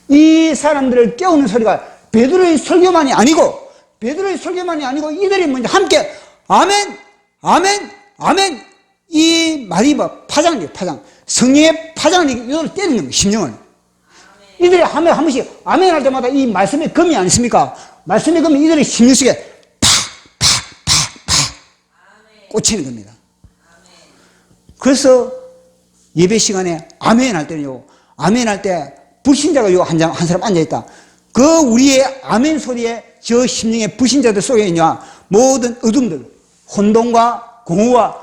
이 사람들을 깨우는 소리가 베드로의 설교만이 아니고 이들이 먼저 함께 아멘, 아멘, 아멘. 이 말이 파장이에요, 파장. 성령의 파장이 이걸 때리는 거예요, 심령을. 이들이 한 번씩 아멘 할 때마다 이 말씀의 검이 아니십니까? 말씀의 검이 이들의 심령 속에 꽂히는 겁니다. 그래서 예배 시간에 아멘 할 때는요, 아멘 할 때 불신자가 요 한 사람 앉아있다. 그 우리의 아멘 소리에 저 심령의 불신자들 속에 있냐, 모든 어둠들, 혼돈과 공허와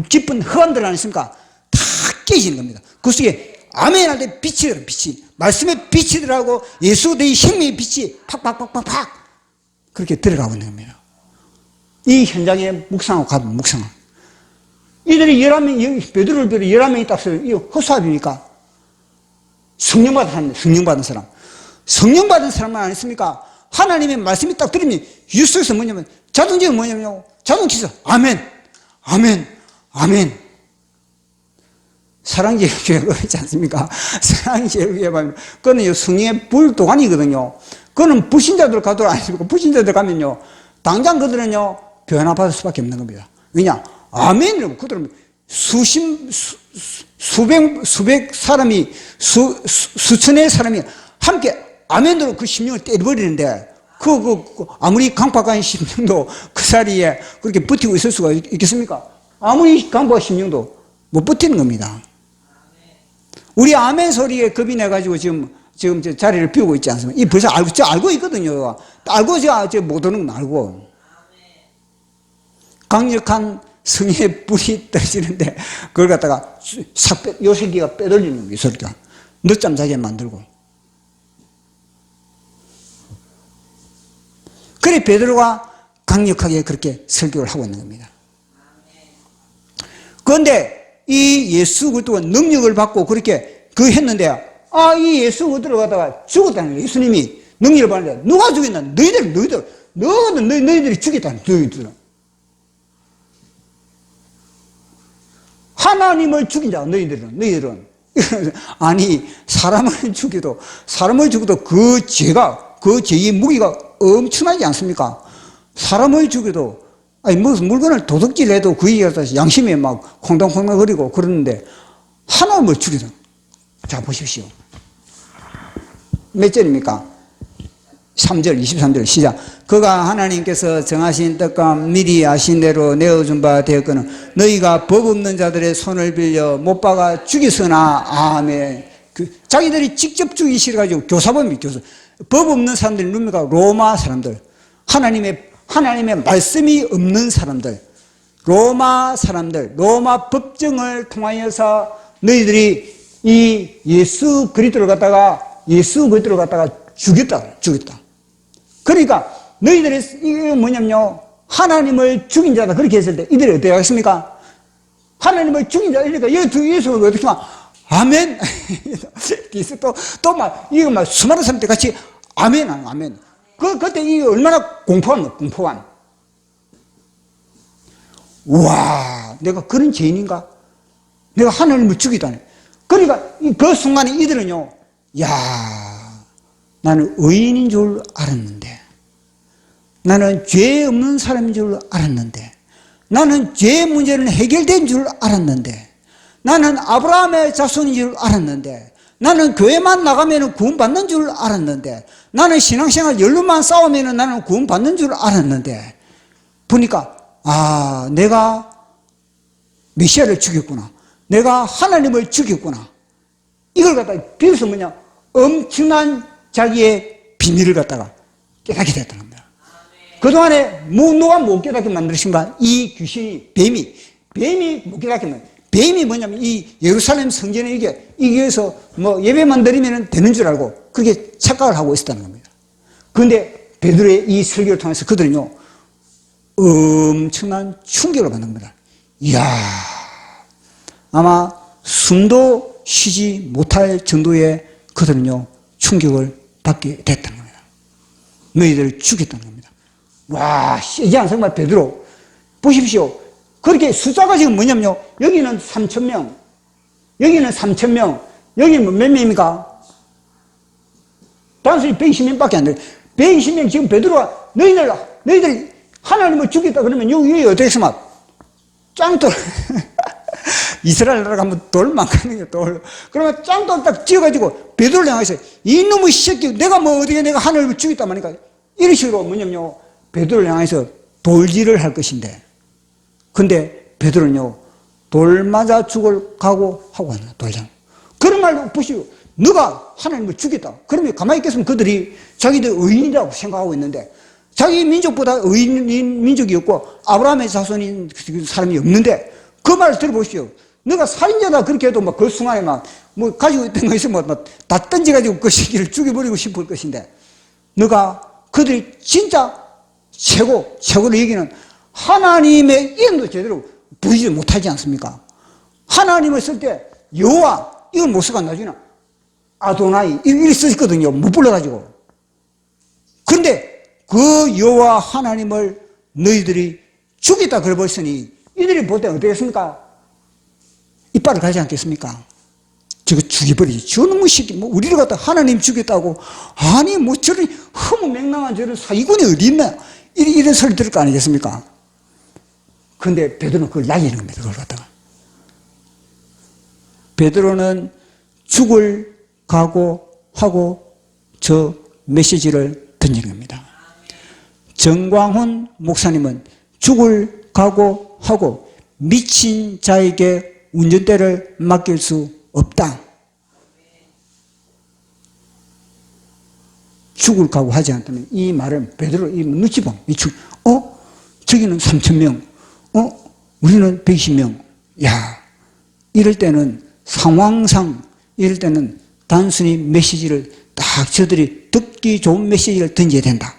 깊은 흑암들 아니십니까? 다 깨지는 겁니다. 그 속에 아멘 할 때 빛이 들어, 빛이. 말씀의 빛이 들어가고 예수 내 생명의 빛이 팍팍팍팍팍 그렇게 들어가고 있는 겁니다. 이 현장에 묵상하고 가면 묵상하고. 이들이 11명, 베드로를 비롯해 11명이 딱 써요. 이거 허수아비니까. 성령 받은 사람. 성령 받은 사람은 아니십니까? 하나님의 말씀이 딱 들으면, 뉴스에서 뭐냐면, 자동적으로 뭐냐면요. 자동치서, 아멘, 아멘, 아멘. 사랑제일교회 그렇지 않습니까? 사랑제일교회 가면, 그거는 성령의 불도관이거든요. 그거는 불신자들 가도 아니십니까? 불신자들 가면요. 당장 그들은요, 변화 받을 수밖에 없는 겁니다. 왜냐? 아멘이라고 그들은 수백 사람이, 수천의 사람이 함께 아멘으로 그 심령을 때려버리는데, 아무리 강팍한 심령도 그 자리에 그렇게 버티고 있을 수가 있겠습니까? 아무리 강팍한 심령도 못 버티는 겁니다. 우리 아멘 소리에 겁이 내가지고 지금 자리를 비우고 있지 않습니까? 이 벌써 알고 있거든요. 알고 못 오는 건 알고. 강력한 성의 불이 떨어지는데, 그걸 갖다가 요 새끼가 빼돌리는 거예요, 이 소리가. 늦잠 자게 만들고. 그래, 베드로가 강력하게 그렇게 설교를 하고 있는 겁니다. 그런데 이 예수 그리스도가 능력을 받고 그렇게 했는데, 이 예수 그리스도를 갖다가 죽었다는 거예요. 예수님이 능력을 받는데, 누가 죽였나? 너희들이 죽였다는 거예요, 너희들은. 하나님을 죽인 자, 너희들은. 아니, 사람을 죽여도 그 죄의 무게가 엄청나지 않습니까? 사람을 죽여도, 무슨 물건을 도둑질 해도 그에 따라서 양심에 막 콩당콩당거리고 그러는데, 하나님을 죽여도. 자, 보십시오. 몇 절입니까? 3절, 23절 시작. 그가 하나님께서 정하신 뜻과 미리 아신 대로 내어준 바 되었거늘 너희가 법 없는 자들의 손을 빌려 못 박아 죽였으나. 아멘. 자기들이 직접 죽이시가지고 교사범입니다. 법 없는 사람들이 누굽니까? 로마 사람들. 하나님의 말씀이 없는 사람들. 로마 사람들. 로마 법정을 통하여서 너희들이 이 예수 그리스도를 갖다가 죽였다. 그러니까 너희들이 이게 뭐냐면요, 하나님을 죽인 자다 그렇게 했을 때 이들이 어떻게 하겠습니까? 하나님을 죽인 자, 그러니까 예수를 어떻게 하면 아멘. 이거 막 수많은 사람들 같이 아멘. 그때 이게 얼마나 공포감. 와, 내가 그런 죄인인가? 내가 하나님을 죽이다니. 그러니까 그 순간에 이들은요, 나는 의인인 줄 알았는데, 나는 죄 없는 사람인 줄 알았는데, 나는 죄 문제는 해결된 줄 알았는데, 나는 아브라함의 자손인 줄 알았는데, 나는 교회만 나가면 구원받는 줄 알았는데, 나는 신앙생활 열로만 싸우면 나는 구원받는 줄 알았는데, 보니까 내가 메시아를 죽였구나, 내가 하나님을 죽였구나. 이걸 갖다가 비로소 뭐냐, 엄청난 자기의 비밀을 갖다가 깨닫게 됐다는 겁니다. 그동안에 누가 못 깨닫게 만드신가? 이 귀신이, 뱀이 못 깨닫게 만들. 뱀이 뭐냐면 이 예루살렘 성전에 이게서 뭐 예배만 드리면 되는 줄 알고 그렇게 착각을 하고 있었다는 겁니다. 그런데 베드로의 이 설교를 통해서 그들은요, 엄청난 충격을 받는 겁니다. 이야, 아마 숨도 쉬지 못할 정도의 그들은요, 충격을 받게 됐다는 겁니다. 너희들을 죽였다는 겁니다. 와, 이제 정말 베드로. 보십시오. 그렇게 숫자가 지금 뭐냐면요, 여기는 3,000명, 여기는 3,000명, 여기는 몇 명입니까? 단순히 120명밖에 안 돼요. 120명 지금 베드로가 너희들 하나님을 죽였다 그러면 여기 어떻게 했으면 짱돌 이스라엘 나라 가면 돌만 가는 게 돌. 그러면 짱돌 딱 쥐어가지고 베드로를 향해서 이놈의 새끼 내가 뭐 어떻게 내가 하나님을 죽였단 말이니까 이런 식으로 뭐냐면요 베드로를 향해서 돌질을 할 것인데 근데 베드로는요 돌 맞아 죽을 각오 하고 하는 돌장. 그런 말로 보시오. 너가 하나님을 죽였다. 그러면 가만히 있겠으면 그들이 자기들 의인이라고 생각하고 있는데 자기 민족보다 의인인 민족이 없고 아브라함의 자손인 사람이 없는데 그 말을 들어보시오. 너가 살인자다 그렇게 해도 막 그 순간에 막 뭐 가지고 있던 거 있으면 막 다 던져가지고 그 새끼를 죽여버리고 싶을 것인데 너가 그들이 진짜 최고를 여기는 하나님의 이름도 제대로 부르지 못하지 않습니까? 하나님을 쓸 때 여호와 이걸 못 쓰고 나중에는 아도나이 이렇게 쓰거든요. 못 불러가지고. 근데 그 여호와 하나님을 너희들이 죽이다 그래버렸으니 이들이 볼 때 어떻겠습니까? 이빨을 갈지 않겠습니까? 저거 죽여버리지. 저놈의 새끼, 뭐, 우리를 갖다 하나님 죽였다고. 아니, 뭐, 저런 허무맹랑한 저런 사기꾼이 어디 있나? 이런 소리 들을 거 아니겠습니까? 근데 베드로는 그걸 날리는 겁니다. 그걸 갖다가. 베드로는 죽을 각오하고 저 메시지를 던지는 겁니다. 정광훈 목사님은 죽을 각오하고 미친 자에게 운전대를 맡길 수 없다. 죽을 각오하지 않다면 이 말은 베드로 이 눈치 봐. 저기는 3,000명. 우리는 120명. 야, 이럴 때는 상황상 이럴 때는 단순히 메시지를 딱 저들이 듣기 좋은 메시지를 던져야 된다.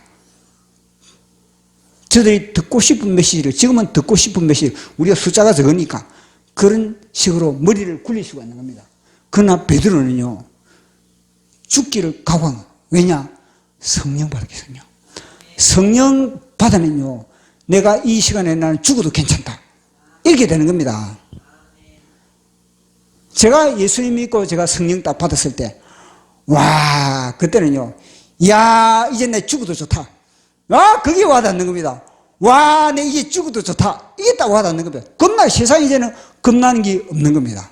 저들이 듣고 싶은 메시지를 지금은 듣고 싶은 메시지 우리가 숫자가 적으니까 그런 식으로 머리를 굴릴 수가 있는 겁니다. 그러나 베드로는요 죽기를 각오한 거예요. 왜냐? 성령 받았기 성령. 성령 받으면요 내가 이 시간에 나는 죽어도 괜찮다 이렇게 되는 겁니다. 제가 예수님 믿고 제가 성령 딱 받았을 때 와 그때는요 야 이제 내 죽어도 좋다. 그게 와닿는 겁니다. 와, 내 이제 죽어도 좋다. 이게 딱 와닿는 겁니다. 세상에 이제는 겁나는 게 없는 겁니다.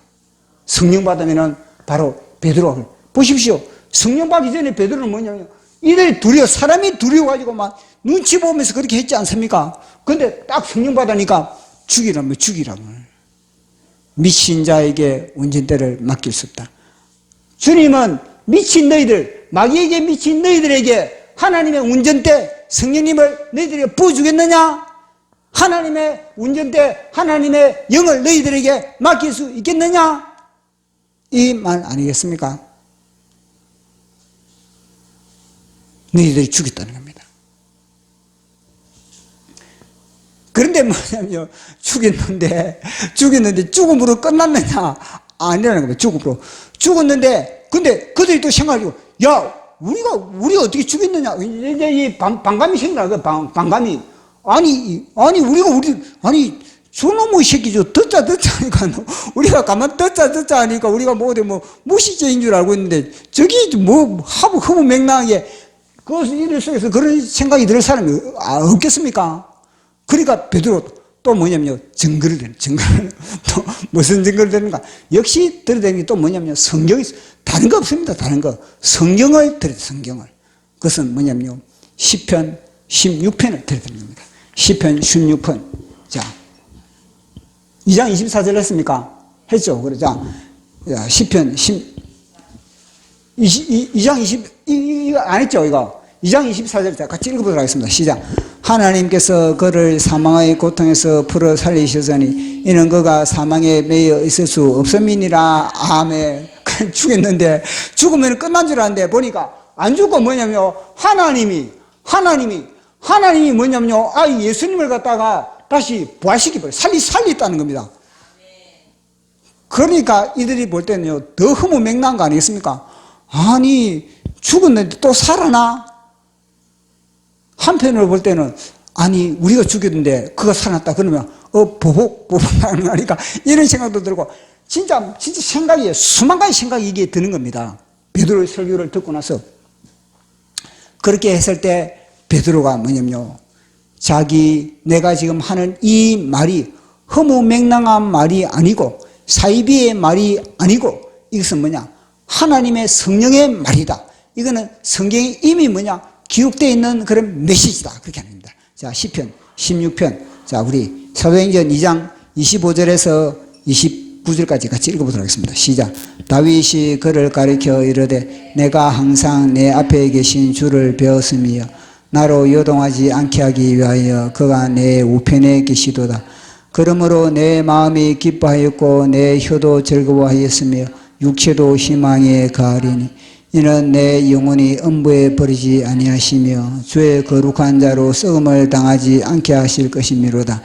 성령 받으면은 바로 베드로. 보십시오. 성령 받기 전에 베드로는 뭐냐면 이들이 사람이 두려워가지고 막 눈치 보면서 그렇게 했지 않습니까? 근데 딱 성령 받으니까 죽이라면. 미친 자에게 운전대를 맡길 수 없다. 주님은 미친 너희들, 마귀에게 미친 너희들에게 하나님의 운전대, 성령님을 너희들에게 부어주겠느냐? 하나님의 운전대, 하나님의 영을 너희들에게 맡길 수 있겠느냐? 이 말 아니겠습니까? 너희들이 죽였다는 겁니다. 그런데 뭐냐면요, 죽였는데 죽음으로 끝났느냐? 아니라는 겁니다. 죽었는데, 근데 그들이 또 생각하고, 야, 우리가 어떻게 죽였느냐? 이제 이 반감이 생겨나, 반감이. 아니, 저놈의 새끼, 듣자 하니까, 우리가 가만 듣자 하니까, 우리가 무시죄인 줄 알고 있는데, 저기 허무맹랑하게, 일 속에서 그런 생각이 들 사람이 없겠습니까? 그러니까 베드로 또 뭐냐면요, 증거를 대는, 또 무슨 증거를 대는가? 역시 들어대는 게 또 뭐냐면요, 성경이, 다른 거 없습니다, 다른 거. 성경을 들어대, 성경을. 그것은 뭐냐면요, 시편 16편을 들어대는 겁니다. 시편 16편. 자, 2장 24절 했습니까? 했죠. 그러자. 시편 2장 이거 안 했죠, 이거. 2장 24절 같이 읽어보도록 하겠습니다. 시작. 하나님께서 그를 사망의 고통에서 풀어 살리셨으니 이는 그가 사망에 매여 있을 수 없음이니라. 아멘. 죽였는데 죽으면 끝난 줄 알았는데 보니까 안 죽고 뭐냐면요, 하나님이 뭐냐면요, 예수님을 갖다가 다시 부활시켜버려. 살렸다는 겁니다. 그러니까 이들이 볼 때는요, 더 허무맹랑한 거 아니겠습니까? 아니, 죽었는데 또 살아나? 한편으로 볼 때는, 아니, 우리가 죽였는데 그가 살아났다. 그러면, 보복하는 거 아니까? 이런 생각도 들고, 진짜 생각이, 수만 가지 생각이 이게 드는 겁니다. 베드로의 설교를 듣고 나서. 그렇게 했을 때 베드로가 뭐냐면요, 내가 지금 하는 이 말이 허무맹랑한 말이 아니고 사이비의 말이 아니고 이것은 뭐냐, 하나님의 성령의 말이다. 이거는 성경에 이미 뭐냐, 기록되어 있는 그런 메시지다. 그렇게 합니다. 자, 시편 16편. 자, 우리 사도행전 2장 25절에서 29절까지 같이 읽어보도록 하겠습니다. 시작. 다윗이 그를 가리켜 이르되 내가 항상 내 앞에 계신 주를 배웠으며 나로 요동하지 않게 하기 위하여 그가 내 우편에 계시도다. 그러므로 내 마음이 기뻐하였고 내 혀도 즐거워하였으며 육체도 희망에 가리니 이는 내 영혼이 음부에 버리지 아니하시며 주의 거룩한 자로 썩음을 당하지 않게 하실 것이미로다.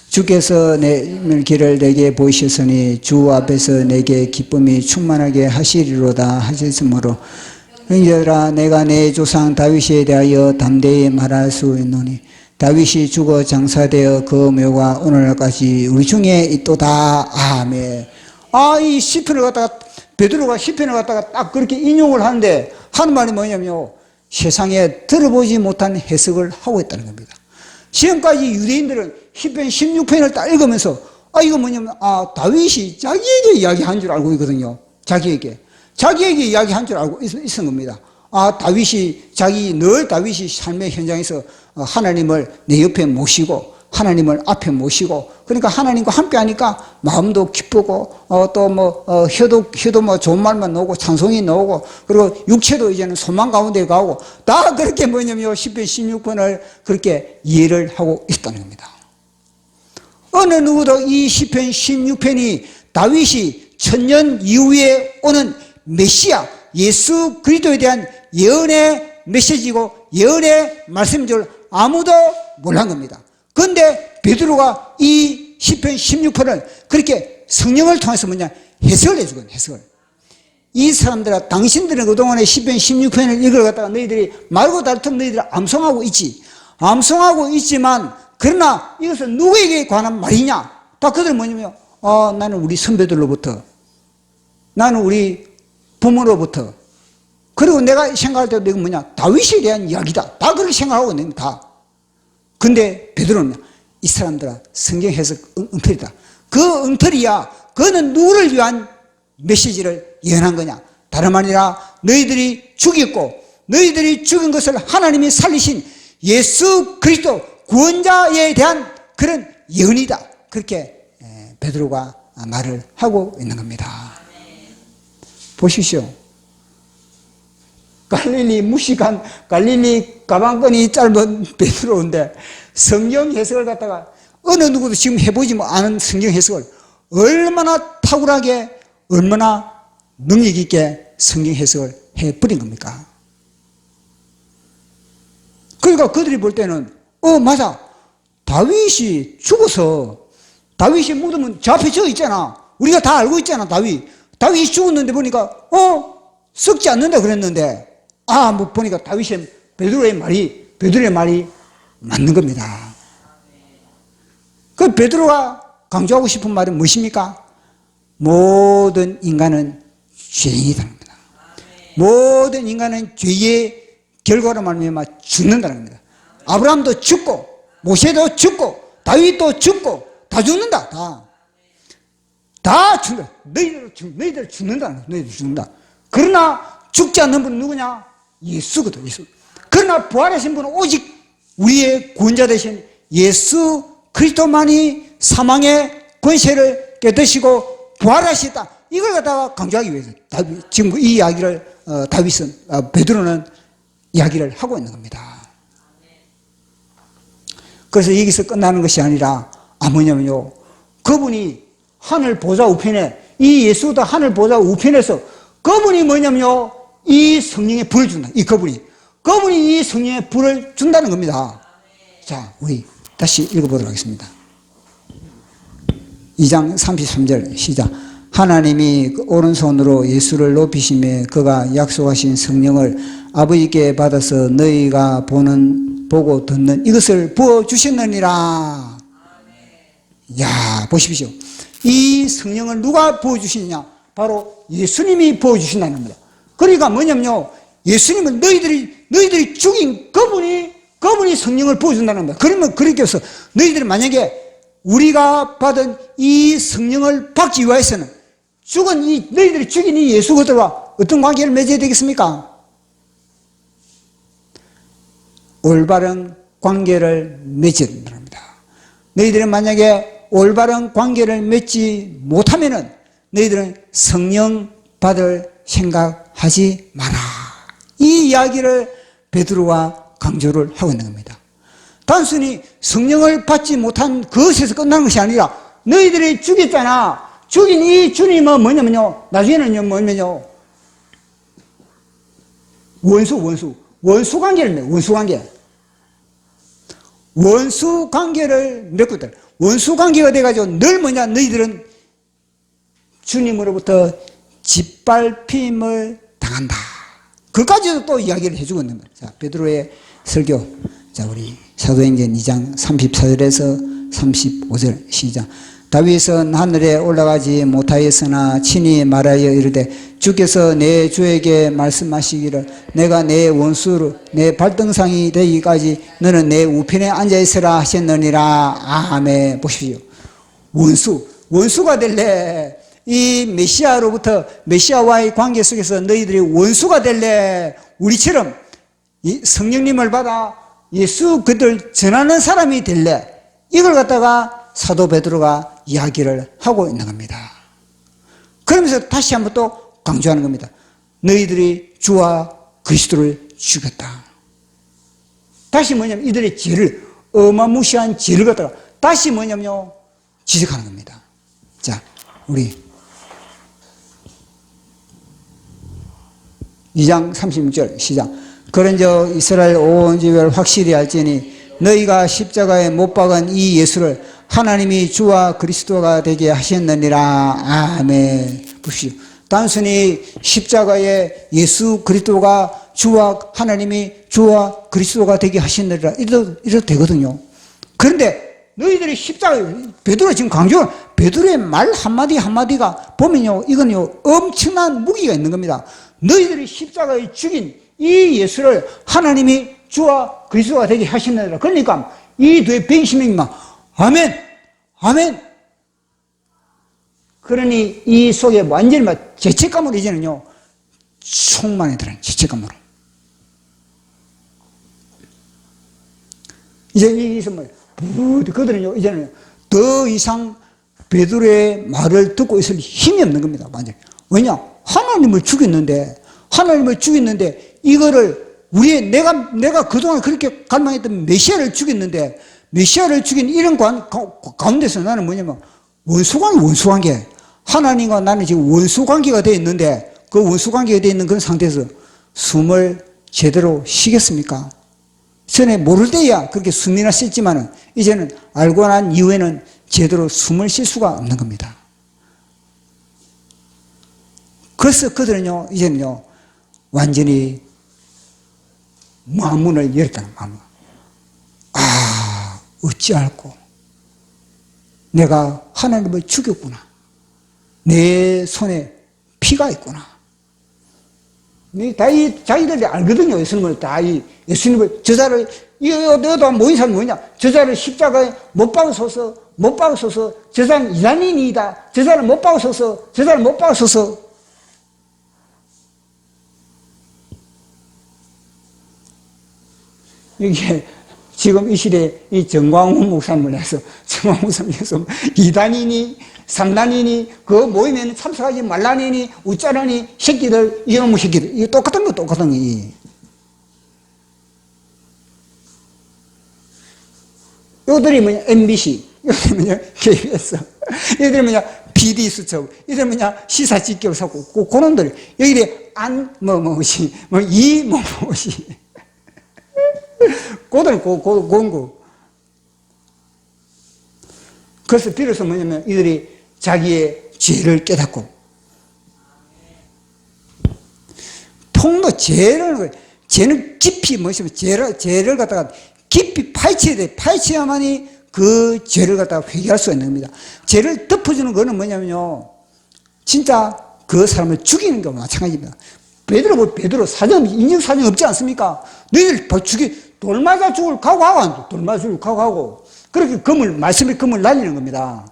주께서 내 길을 내게 보이셨으니 주 앞에서 내게 기쁨이 충만하게 하시리로다 하셨으므로 형제들아 내가 내 조상 다윗에 대하여 담대히 말할 수 있노니 다윗이 죽어 장사되어 그 묘가 오늘날까지 우리 중에 있도다. 아멘. 이 시편을 갖다가 베드로가 시편을 갖다가 딱 그렇게 인용을 하는데 하는 말이 뭐냐면요, 세상에 들어보지 못한 해석을 하고 있다는 겁니다. 지금까지 유대인들은 시편 16편을 딱 읽으면서 이거 뭐냐면 다윗이 자기에게 이야기한 줄 알고 있거든요. 자기에게 이야기한 줄 알고 있은 겁니다. 다윗이 다윗이 삶의 현장에서 하나님을 내 옆에 모시고 하나님을 앞에 모시고, 그러니까 하나님과 함께 하니까 마음도 기쁘고 혀도 뭐 좋은 말만 나오고 찬송이 나오고, 그리고 육체도 이제는 소망 가운데 가고, 다 그렇게 뭐냐면 시편 16편을 그렇게 이해를 하고 있다는 겁니다. 어느 누구도 이 시편 16편이 다윗이 천년 이후에 오는 메시아 예수 그리스도에 대한 예언의 메시지고 예언의 말씀인 줄 아무도 몰란 겁니다. 그런데 베드로가 이 시편 16편을 그렇게 성령을 통해서 해석을 해주거든요. 해석을. 이 사람들아, 당신들은 그동안에 시편 16편을 읽어 갖다가 너희들이 말고 다르든 너희들이 암송하고 있지. 암송하고 있지만 그러나 이것은 누구에게 관한 말이냐? 다 그들 뭐냐면 나는 우리 선배들로부터, 나는 우리 부모로부터, 그리고 내가 생각할 때도 이건 뭐냐, 다윗에 대한 이야기다. 다 그렇게 생각하고 있는 다. 근데 베드로는 이 사람들아, 성경 해석 엉터리다. 그 엉터리야. 그거는 누구를 위한 메시지를 예언한 거냐? 다름 아니라 너희들이 죽였고 너희들이 죽인 것을 하나님이 살리신 예수 그리스도 구원자에 대한 그런 예언이다. 그렇게 베드로가 말을 하고 있는 겁니다. 보십시오. 갈릴리 무식한, 갈릴리 가방끈이 짧은 베드로인데 성경 해석을 갖다가 어느 누구도 지금 해보지 않은 성경 해석을 얼마나 탁월하게, 얼마나 능력 있게 성경 해석을 해버린 겁니까? 그러니까 그들이 볼 때는 맞아, 다윗이 죽어서 다윗이 묻으면 저 앞에 저 있잖아. 우리가 다 알고 있잖아. 다윗이 죽었는데 보니까 썩지 않는다 그랬는데 보니까 베드로의 말이 맞는 겁니다. 그 베드로가 강조하고 싶은 말은 무엇입니까? 모든 인간은 죄인이라는 겁니다. 모든 인간은 죄의 결과로 말미암아 죽는다는 겁니다. 아브라함도 죽고 모세도 죽고 다윗도 죽고 다 죽는다. 다 죽는다. 너희들 죽는다. 너희들 죽는다. 그러나 죽지 않는 분은 누구냐? 예수거든. 예수. 그러나 부활하신 분은 오직 우리의 구원자 되신 예수 그리스도만이 사망의 권세를 깨뜨리시고 부활하셨다. 이걸 갖다가 강조하기 위해서 지금 이 이야기를 베드로는 이야기를 하고 있는 겁니다. 그래서 여기서 끝나는 것이 아니라 뭐냐면요, 그분이 하늘 보좌 우편에, 이 예수도 하늘 보좌 우편에서 그분이 뭐냐면요, 이 성령의 불을 준다. 그분이 이 성령의 불을 준다는 겁니다. 자, 우리 다시 읽어보도록 하겠습니다. 2장 33절 시작. 하나님이 오른손으로 예수를 높이시며 그가 약속하신 성령을 아버지께 받아서 너희가 보고 듣는 이것을 부어주셨느니라. 야, 보십시오. 이 성령을 누가 부어주시느냐? 바로 예수님이 부어주신다는 겁니다. 그러니까 뭐냐면요, 예수님은 너희들이 너희들이 죽인 그분이 성령을 부어준다는 거야. 그러면 그렇게 해서 너희들이 만약에 우리가 받은 이 성령을 받기 위해서는 너희들이 죽인 이 예수 그들과 어떤 관계를 맺어야 되겠습니까? 올바른 관계를 맺어야 된다는 겁니다. 너희들은 만약에 올바른 관계를 맺지 못하면은 너희들은 성령 받을 생각하지 마라. 이 이야기를 베드로가 강조를 하고 있는 겁니다. 단순히 성령을 받지 못한 그것에서 끝나는 것이 아니라 너희들이 죽였잖아. 죽인 이 주님은 뭐냐면요. 나중에는요, 뭐냐면요. 원수 관계를 맺어. 원수 관계를 맺고 있다. 원수 관계가 돼가지고 늘 뭐냐. 너희들은 주님으로부터 짓밟힘을 당한다. 그까지도 또 이야기를 해주고 있는 거예요. 자, 베드로의 설교. 자, 우리 사도행전 2장 34절에서 35절 시작. 다윗은 하늘에 올라가지 못하였으나 친히 말하여 이르되 주께서 내 주에게 말씀하시기를 내가 내 원수로 내 발등상이 되기까지 너는 내 우편에 앉아있으라 하셨느니라. 아멘. 보십시오. 원수가 될래. 이 메시아와의 관계 속에서 너희들이 원수가 될래. 우리처럼 이 성령님을 받아 예수 그들 전하는 사람이 될래. 이걸 갖다가 사도 베드로가 이야기를 하고 있는 겁니다. 그러면서 다시 한번 또 강조하는 겁니다. 너희들이 주와 그리스도를 죽였다. 다시 뭐냐면 이들의 죄를, 어마무시한 죄를 갖다가 다시 뭐냐면요, 지적하는 겁니다. 자, 우리 2장 36절 시작. 그런저 이스라엘 온 집을 확실히 알지니 너희가 십자가에 못 박은 이 예수를 하나님이 주와 그리스도가 되게 하셨느니라. 아멘. 보십시오. 단순히 십자가에 예수 그리스도가 하나님이 주와 그리스도가 되게 하셨느니라 이래도 되거든요. 그런데 너희들이 베드로 지금 베드로의 말 한마디가 보면요, 이건요, 엄청난 무기가 있는 겁니다. 너희들이 십자가에 죽인 이 예수를 하나님이 주와 그리스도가 되게 하셨느니라. 그러니까 이 두 120명이면 아멘, 아멘. 그러니 이 속에 완전히 죄책감으로 이제는요, 충만해 들어요. 죄책감으로. 이제 그들은요, 이제는 더 이상 베드로의 말을 듣고 있을 힘이 없는 겁니다. 완전히. 왜냐? 하나님을 죽였는데 이거를 내가 그동안 그렇게 갈망했던 메시아를 죽였는데 메시아를 죽인 이런 가운데서 나는 뭐냐면 원수관계. 하나님과 나는 지금 원수관계가 되어 있는데 그 원수관계가 되어 있는 그런 상태에서 숨을 제대로 쉬겠습니까? 전에 모를 때야 그렇게 숨이나 쉬었지만은 이제는 알고 난 이후에는 제대로 숨을 쉴 수가 없는 겁니다. 그래서 그들은요, 이제는요, 완전히 마문을 열었다는 마문. 어찌할꼬. 내가 하나님을 죽였구나. 내 손에 피가 있구나. 자기들이 알거든요. 예수님을 예수님을, 저자를, 너도 모인 사람이 뭐냐? 저자를 십자가에 못 박으소서, 저자는 이단인이다. 저자를 못 박으소서. 이게 지금 이 시대에 이 정광훈 목사님을 해서 이단이니 상단이니 그 모임에는 참석하지 말라니니 우짜라니 새끼들, 이놈의 새끼들, 이거 똑같은 거. 이들이 뭐냐? MBC, 이들이 뭐냐? KBS, 이들이 뭐냐? PD 수첩, 이들이 뭐냐? 시사 직격을 사고 그놈들 여기에 고들 공고. 그래서 비로소 뭐냐면 이들이 자기의 죄를 깨닫고 통로 죄는 깊이 죄를 갖다가 깊이 파헤쳐야 돼. 파헤쳐야만이 그 죄를 갖다가 회개할 수가 있는 겁니다. 죄를 덮어주는 거는 뭐냐면요, 진짜 그 사람을 죽이는 거와 마찬가지입니다. 베드로 사정, 인정 사정 없지 않습니까? 너희들 돌 맞아 죽을 각오하고, 돌 맞아 죽을 각오하고. 그렇게 말씀의 금을 날리는 겁니다.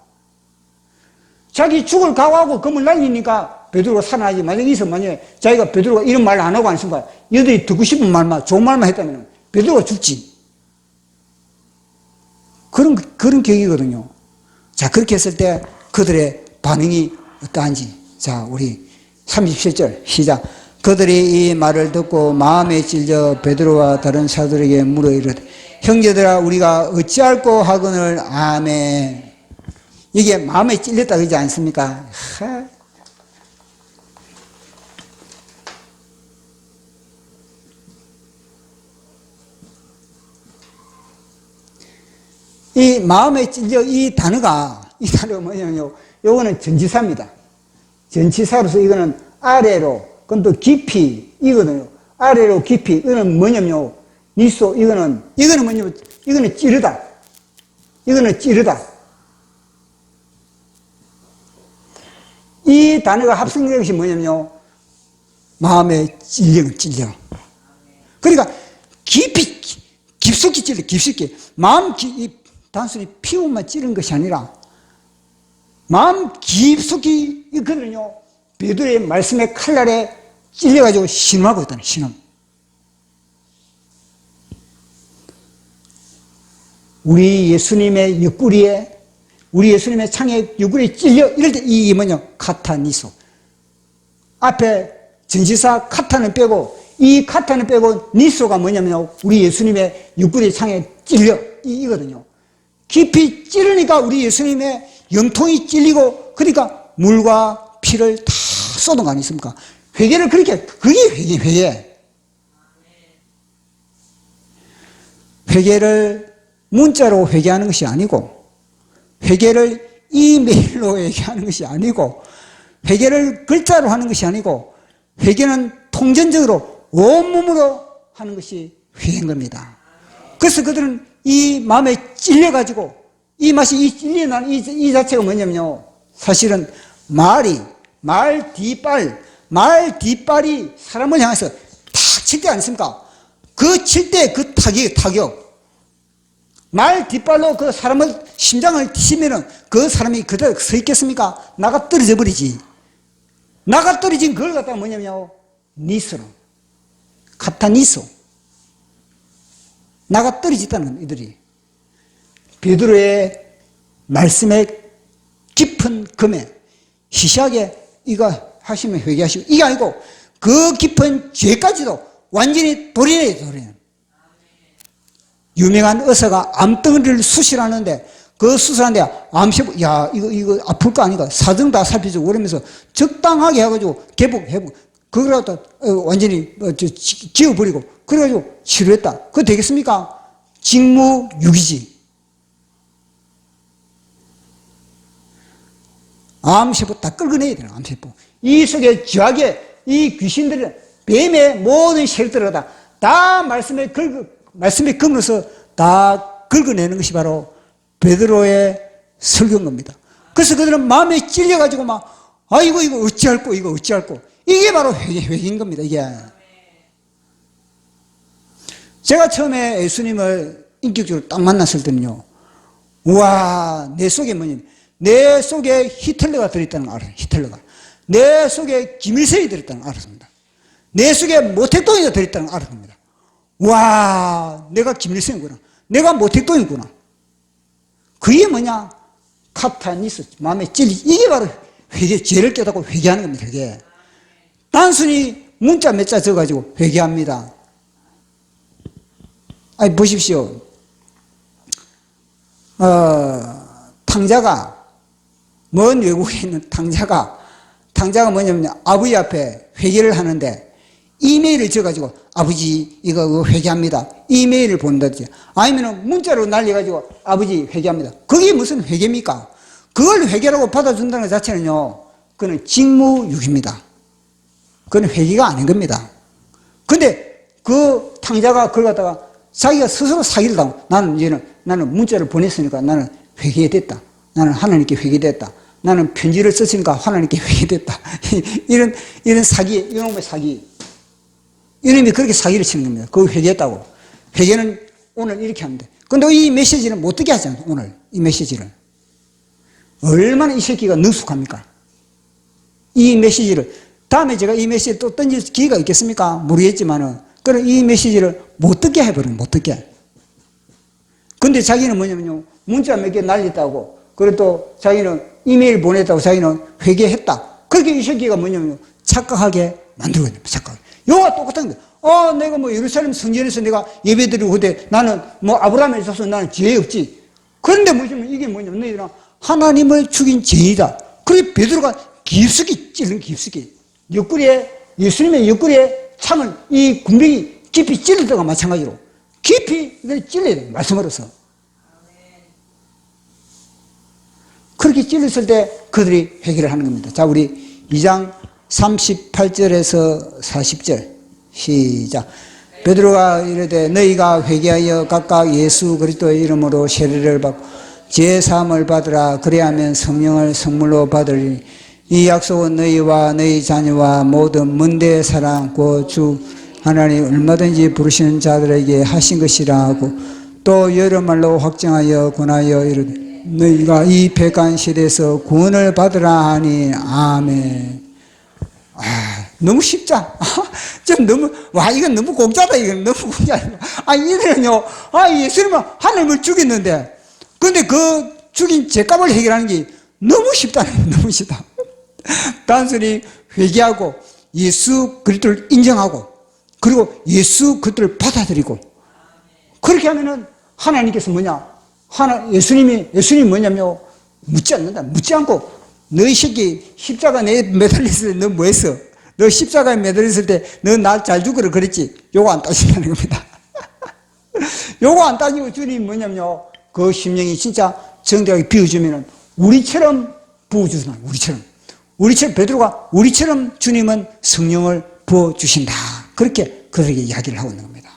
자기 죽을 각오하고 금을 날리니까 베드로가 살아나지. 만약에 자기가 베드로가 이런 말 안 하고 안 했으니까, 얘들이 듣고 싶은 말만, 좋은 말만 했다면, 베드로가 죽지. 그런 격이거든요. 자, 그렇게 했을 때 그들의 반응이 어떠한지. 자, 우리 37절 시작. 그들이 이 말을 듣고 마음에 찔려 베드로와 다른 사도에게 물어 이르되 형제들아 우리가 어찌할꼬 하거늘. 아멘. 이게 마음에 찔렸다 그러지 않습니까? 이 마음에 찔려 이 단어가 뭐냐면요. 요거는 전치사입니다. 전치사로서 이거는 아래로, 그럼 또 깊이, 이거든요. 아래로 깊이, 이거는 뭐냐면요. 니소, 이거는 뭐냐면, 이거는 찌르다. 이거는 찌르다. 이 단어가 합성된 것이 뭐냐면요. 마음에 찔려. 그러니까 깊숙이 찔러, 깊숙이. 단순히 피부만 찌른 것이 아니라, 마음 깊숙이 있거든요. 베드로의 말씀의 칼날에 찔려가지고 신음하고 있다는 신음. 우리 예수님의 옆구리에, 우리 예수님의 창에 옆구리에 찔려, 이럴 때 이 뭐냐, 카타니소. 앞에 전치사 카타는 빼고, 이 카타는 빼고, 니소가 뭐냐면요. 우리 예수님의 옆구리 창에 찔려, 이거든요. 깊이 찌르니까 우리 예수님의 영통이 찔리고, 그러니까 물과 피를 다 쏟은 거 아니습니까? 회개를 그게 회개. 회개를 문자로 회개하는 것이 아니고, 회개를 이메일로 회개하는 것이 아니고, 회개를 글자로 하는 것이 아니고, 회개는 통전적으로 온몸으로 하는 것이 회개인 겁니다. 그래서 그들은 이 마음에 찔려가지고, 이 찔려난 이 자체가 뭐냐면요. 사실은 말 뒷발이 사람을 향해서 탁 칠 때 아닙니까? 그 칠 때 그 타격. 말 뒷발로 그 사람을, 심장을 치면은 그 사람이 그대로 서 있겠습니까? 나가 떨어져 버리지. 나가 떨어진 그걸 갖다가 뭐냐면요. 니스로. 카타니소. 나가 떨어졌다는 이들이. 베드로의 말씀의 깊은 금에 희시하게 이거 하시면 회개하시고, 이게 아니고 그 깊은 죄까지도 완전히 도리네. 유명한 의사가 암덩어리를 수술하는데, 그 수술하는데 암세포, 야, 이거 아플 거 아닌가? 사정 다 살펴주고 그러면서 적당하게 해가지고 회복. 그걸 갖다 완전히 지워버리고, 그래가지고 치료했다. 그거 되겠습니까? 직무유기지. 암세포 다 끌어내야 되는 암세포. 이 속에 지하게 이 귀신들은 뱀의 모든 세력들을 다 말씀에 금으로서 다 긁어내는 것이 바로 베드로의 설교인 겁니다. 그래서 그들은 마음에 찔려가지고 이거 어찌할꼬. 이게 바로 회개인 겁니다, 이게. 제가 처음에 예수님을 인격적으로 딱 만났을 때는요, 우와, 내 속에 내 속에 히틀러가 들어있다는 걸 알아요, 히틀러가. 내 속에 김일성이 들어있다는 걸 알았습니다. 내 속에 모택동이 들어있다는 걸 알았습니다. 와, 내가 김일성이구나. 내가 모택동이구나. 그게 뭐냐? 카타니스, 마음에 찔리. 이게 바로 회개, 죄를 깨닫고 회개하는 겁니다, 그게. 단순히 문자 몇 자 적어가지고 회개합니다. 아니, 보십시오. 탕자가, 먼 외국에 있는 탕자가 뭐냐면 아버지 앞에 회개를 하는데 이메일을 줘가지고 아버지 이거 회개합니다. 이메일을 보낸다든지 아니면 문자로 날려가지고 아버지 회개합니다. 그게 무슨 회개입니까? 그걸 회개라고 받아준다는 것 자체는요, 그건 직무유기입니다. 그건 회개가 아닌 겁니다. 근데 그 탕자가 그걸 갖다가 자기가 스스로 사기를 당하고 나는 문자를 보냈으니까 나는 회개됐다. 나는 하나님께 회개됐다. 나는 편지를 썼으니까 하나님께 회개됐다. 이런 사기, 이놈의 사기. 이놈이 그렇게 사기를 치는 겁니다. 그거 회개했다고. 회개는 오늘 이렇게 하면 돼. 근데 이 메시지를 못 듣게 하잖아요. 오늘 이 메시지를. 얼마나 이 새끼가 능숙합니까? 이 메시지를 다음에 제가 이 메시지를 또 던질 기회가 있겠습니까? 모르겠지만은 그런 이 메시지를 못 듣게 해버려요. 못 듣게. 근데 자기는 뭐냐면요, 문자 몇 개 날렸다고, 그리고 또 자기는 이메일 보냈다고, 자기는 회개했다. 그렇게 이 새끼가 뭐냐면요, 착각하게 만들고 있는 거예요. 착각. 요가 똑같은 거예요. 내가 뭐 예루살렘 성전에서 내가 예배드리고 그때 나는 뭐 아브라함에 있어서 나는 죄 없지. 그런데 뭐냐면 이게 뭐냐면 너희들은 하나님을 죽인 죄이다. 그래 베드로가 깊숙이 찔른 깊숙이. 옆구리에, 예수님의 옆구리에 창을 이 군병이 깊이 찔릴 때가 마찬가지로 깊이 찔러야 돼요. 말씀으로서. 그렇게 찔렀을 때 그들이 회개를 하는 겁니다. 자, 우리 2장 38절에서 40절 시작. 베드로가 이르되 너희가 회개하여 각각 예수 그리스도의 이름으로 세례를 받고 제사함을 받으라. 그래야면 성령을 선물로 받으리니 이 약속은 너희와 너희 자녀와 모든 먼데 사랑 곧 주 하나님 얼마든지 부르시는 자들에게 하신 것이라 하고 또 여러 말로 확정하여 권하여 이르되 너희가 이 백한 시대에서 구원을 받으라 하니 아멘. 너무 쉽자. 좀 너무, 이건 너무 공짜다. 이건 너무 공짜다. 이들은요, 예수님은 하나님을 죽였는데, 근데 그 죽인 죄값을 해결하는 게 너무 쉽다. 너무 쉽다. 단순히 회개하고, 예수 그리스도를 인정하고, 그리고 예수 그리스도를 받아들이고, 그렇게 하면은 하나님께서 뭐냐? 예수님이 뭐냐면, 묻지 않는다. 묻지 않고, 너희 새끼 십자가 내에 매달렸을 때 너 뭐 했어? 너 십자가에 매달렸을 때 너 날 잘 죽으라 그랬지? 요거 안 따진다는 겁니다. 요거 안 따지고 주님 뭐냐면요, 그 심령이 진짜 정대하게 비워주면은 우리처럼 부어주시나, 우리처럼 베드로가 우리처럼 주님은 성령을 부어주신다. 그렇게 그들에게 이야기를 하고 있는 겁니다.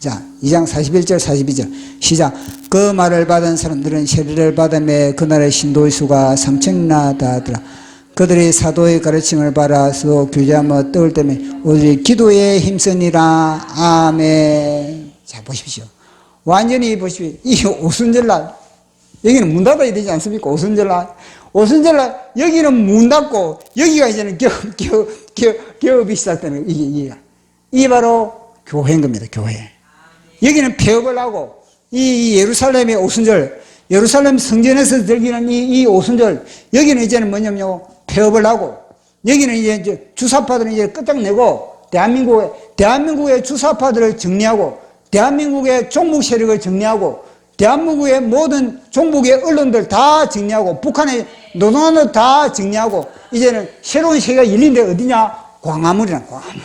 자, 2장 41절 42절 시작. 그 말을 받은 사람들은 세례를 받음에 그날의 신도의 수가 3천이나 다하더라. 그들이 사도의 가르침을 받아서 교제하며 떡을 떼며 오직 기도에 힘쓰니라. 아멘. 자, 보십시오. 완전히 보십시오. 이 오순절날 여기는 문 닫아야 되지 않습니까? 오순절날 여기는 문 닫고 여기가 이제는 개업이 시작되는 이게 바로 교회인 겁니다. 교회. 여기는 폐업을 하고 이 예루살렘의 오순절, 예루살렘 성전에서 즐기는 이 오순절, 여기는 이제는 뭐냐면요, 폐업을 하고, 여기는 이제 주사파들은 이제 끝장내고, 대한민국의 주사파들을 정리하고, 대한민국의 종북 세력을 정리하고, 대한민국의 모든 종북의 언론들 다 정리하고, 북한의 노동한들 다 정리하고, 이제는 새로운 세계가 열린 데 어디냐? 광화문이란 광화문.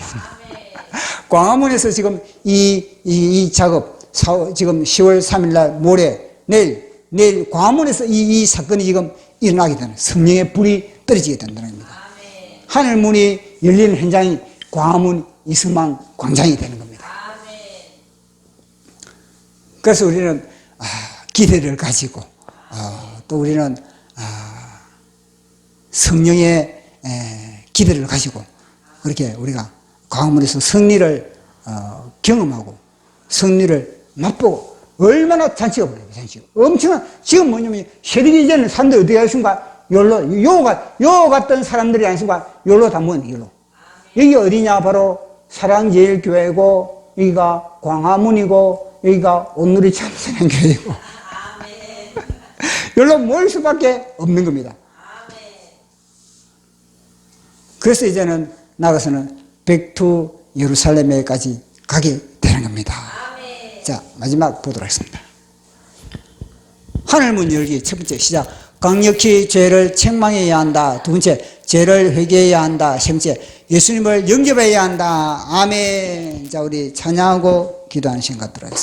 광화문에서 지금 이 작업, 지금 10월 3일 날 모레, 내일 광화문에서 이 사건이 지금 일어나게 되는, 성령의 불이 떨어지게 된다는 겁니다. 하늘 문이 열리는 현장이 광화문 이승만 광장이 되는 겁니다. 그래서 우리는 기대를 가지고 또 우리는 성령의 기대를 가지고 그렇게 우리가 광화문에서 승리를 경험하고 승리를 맛보고 얼마나 잔치가 벌어요. 잔치가 엄청난. 지금 뭐냐면 세대기 전에 사람들이 어떻게 하십니까? 요 갔던 사람들이 아니십니까? 요로 다 모였네. 요로. 여기 어디냐? 바로 사랑제일교회고 여기가 광화문이고 여기가 온누리 참사랑교회고 요로 모일 수밖에 없는 겁니다. 그래서 이제는 나가서는 백투 예루살렘에까지 가게 되는 겁니다. 자, 마지막 보도록 하겠습니다. 하늘문 열기 첫 번째 시작. 강력히 죄를 책망해야 한다. 두 번째, 죄를 회개해야 한다. 세 번째, 예수님을 영접해야 한다. 아멘. 자, 우리 찬양하고 기도하는 시간 갖도록 하겠습니다.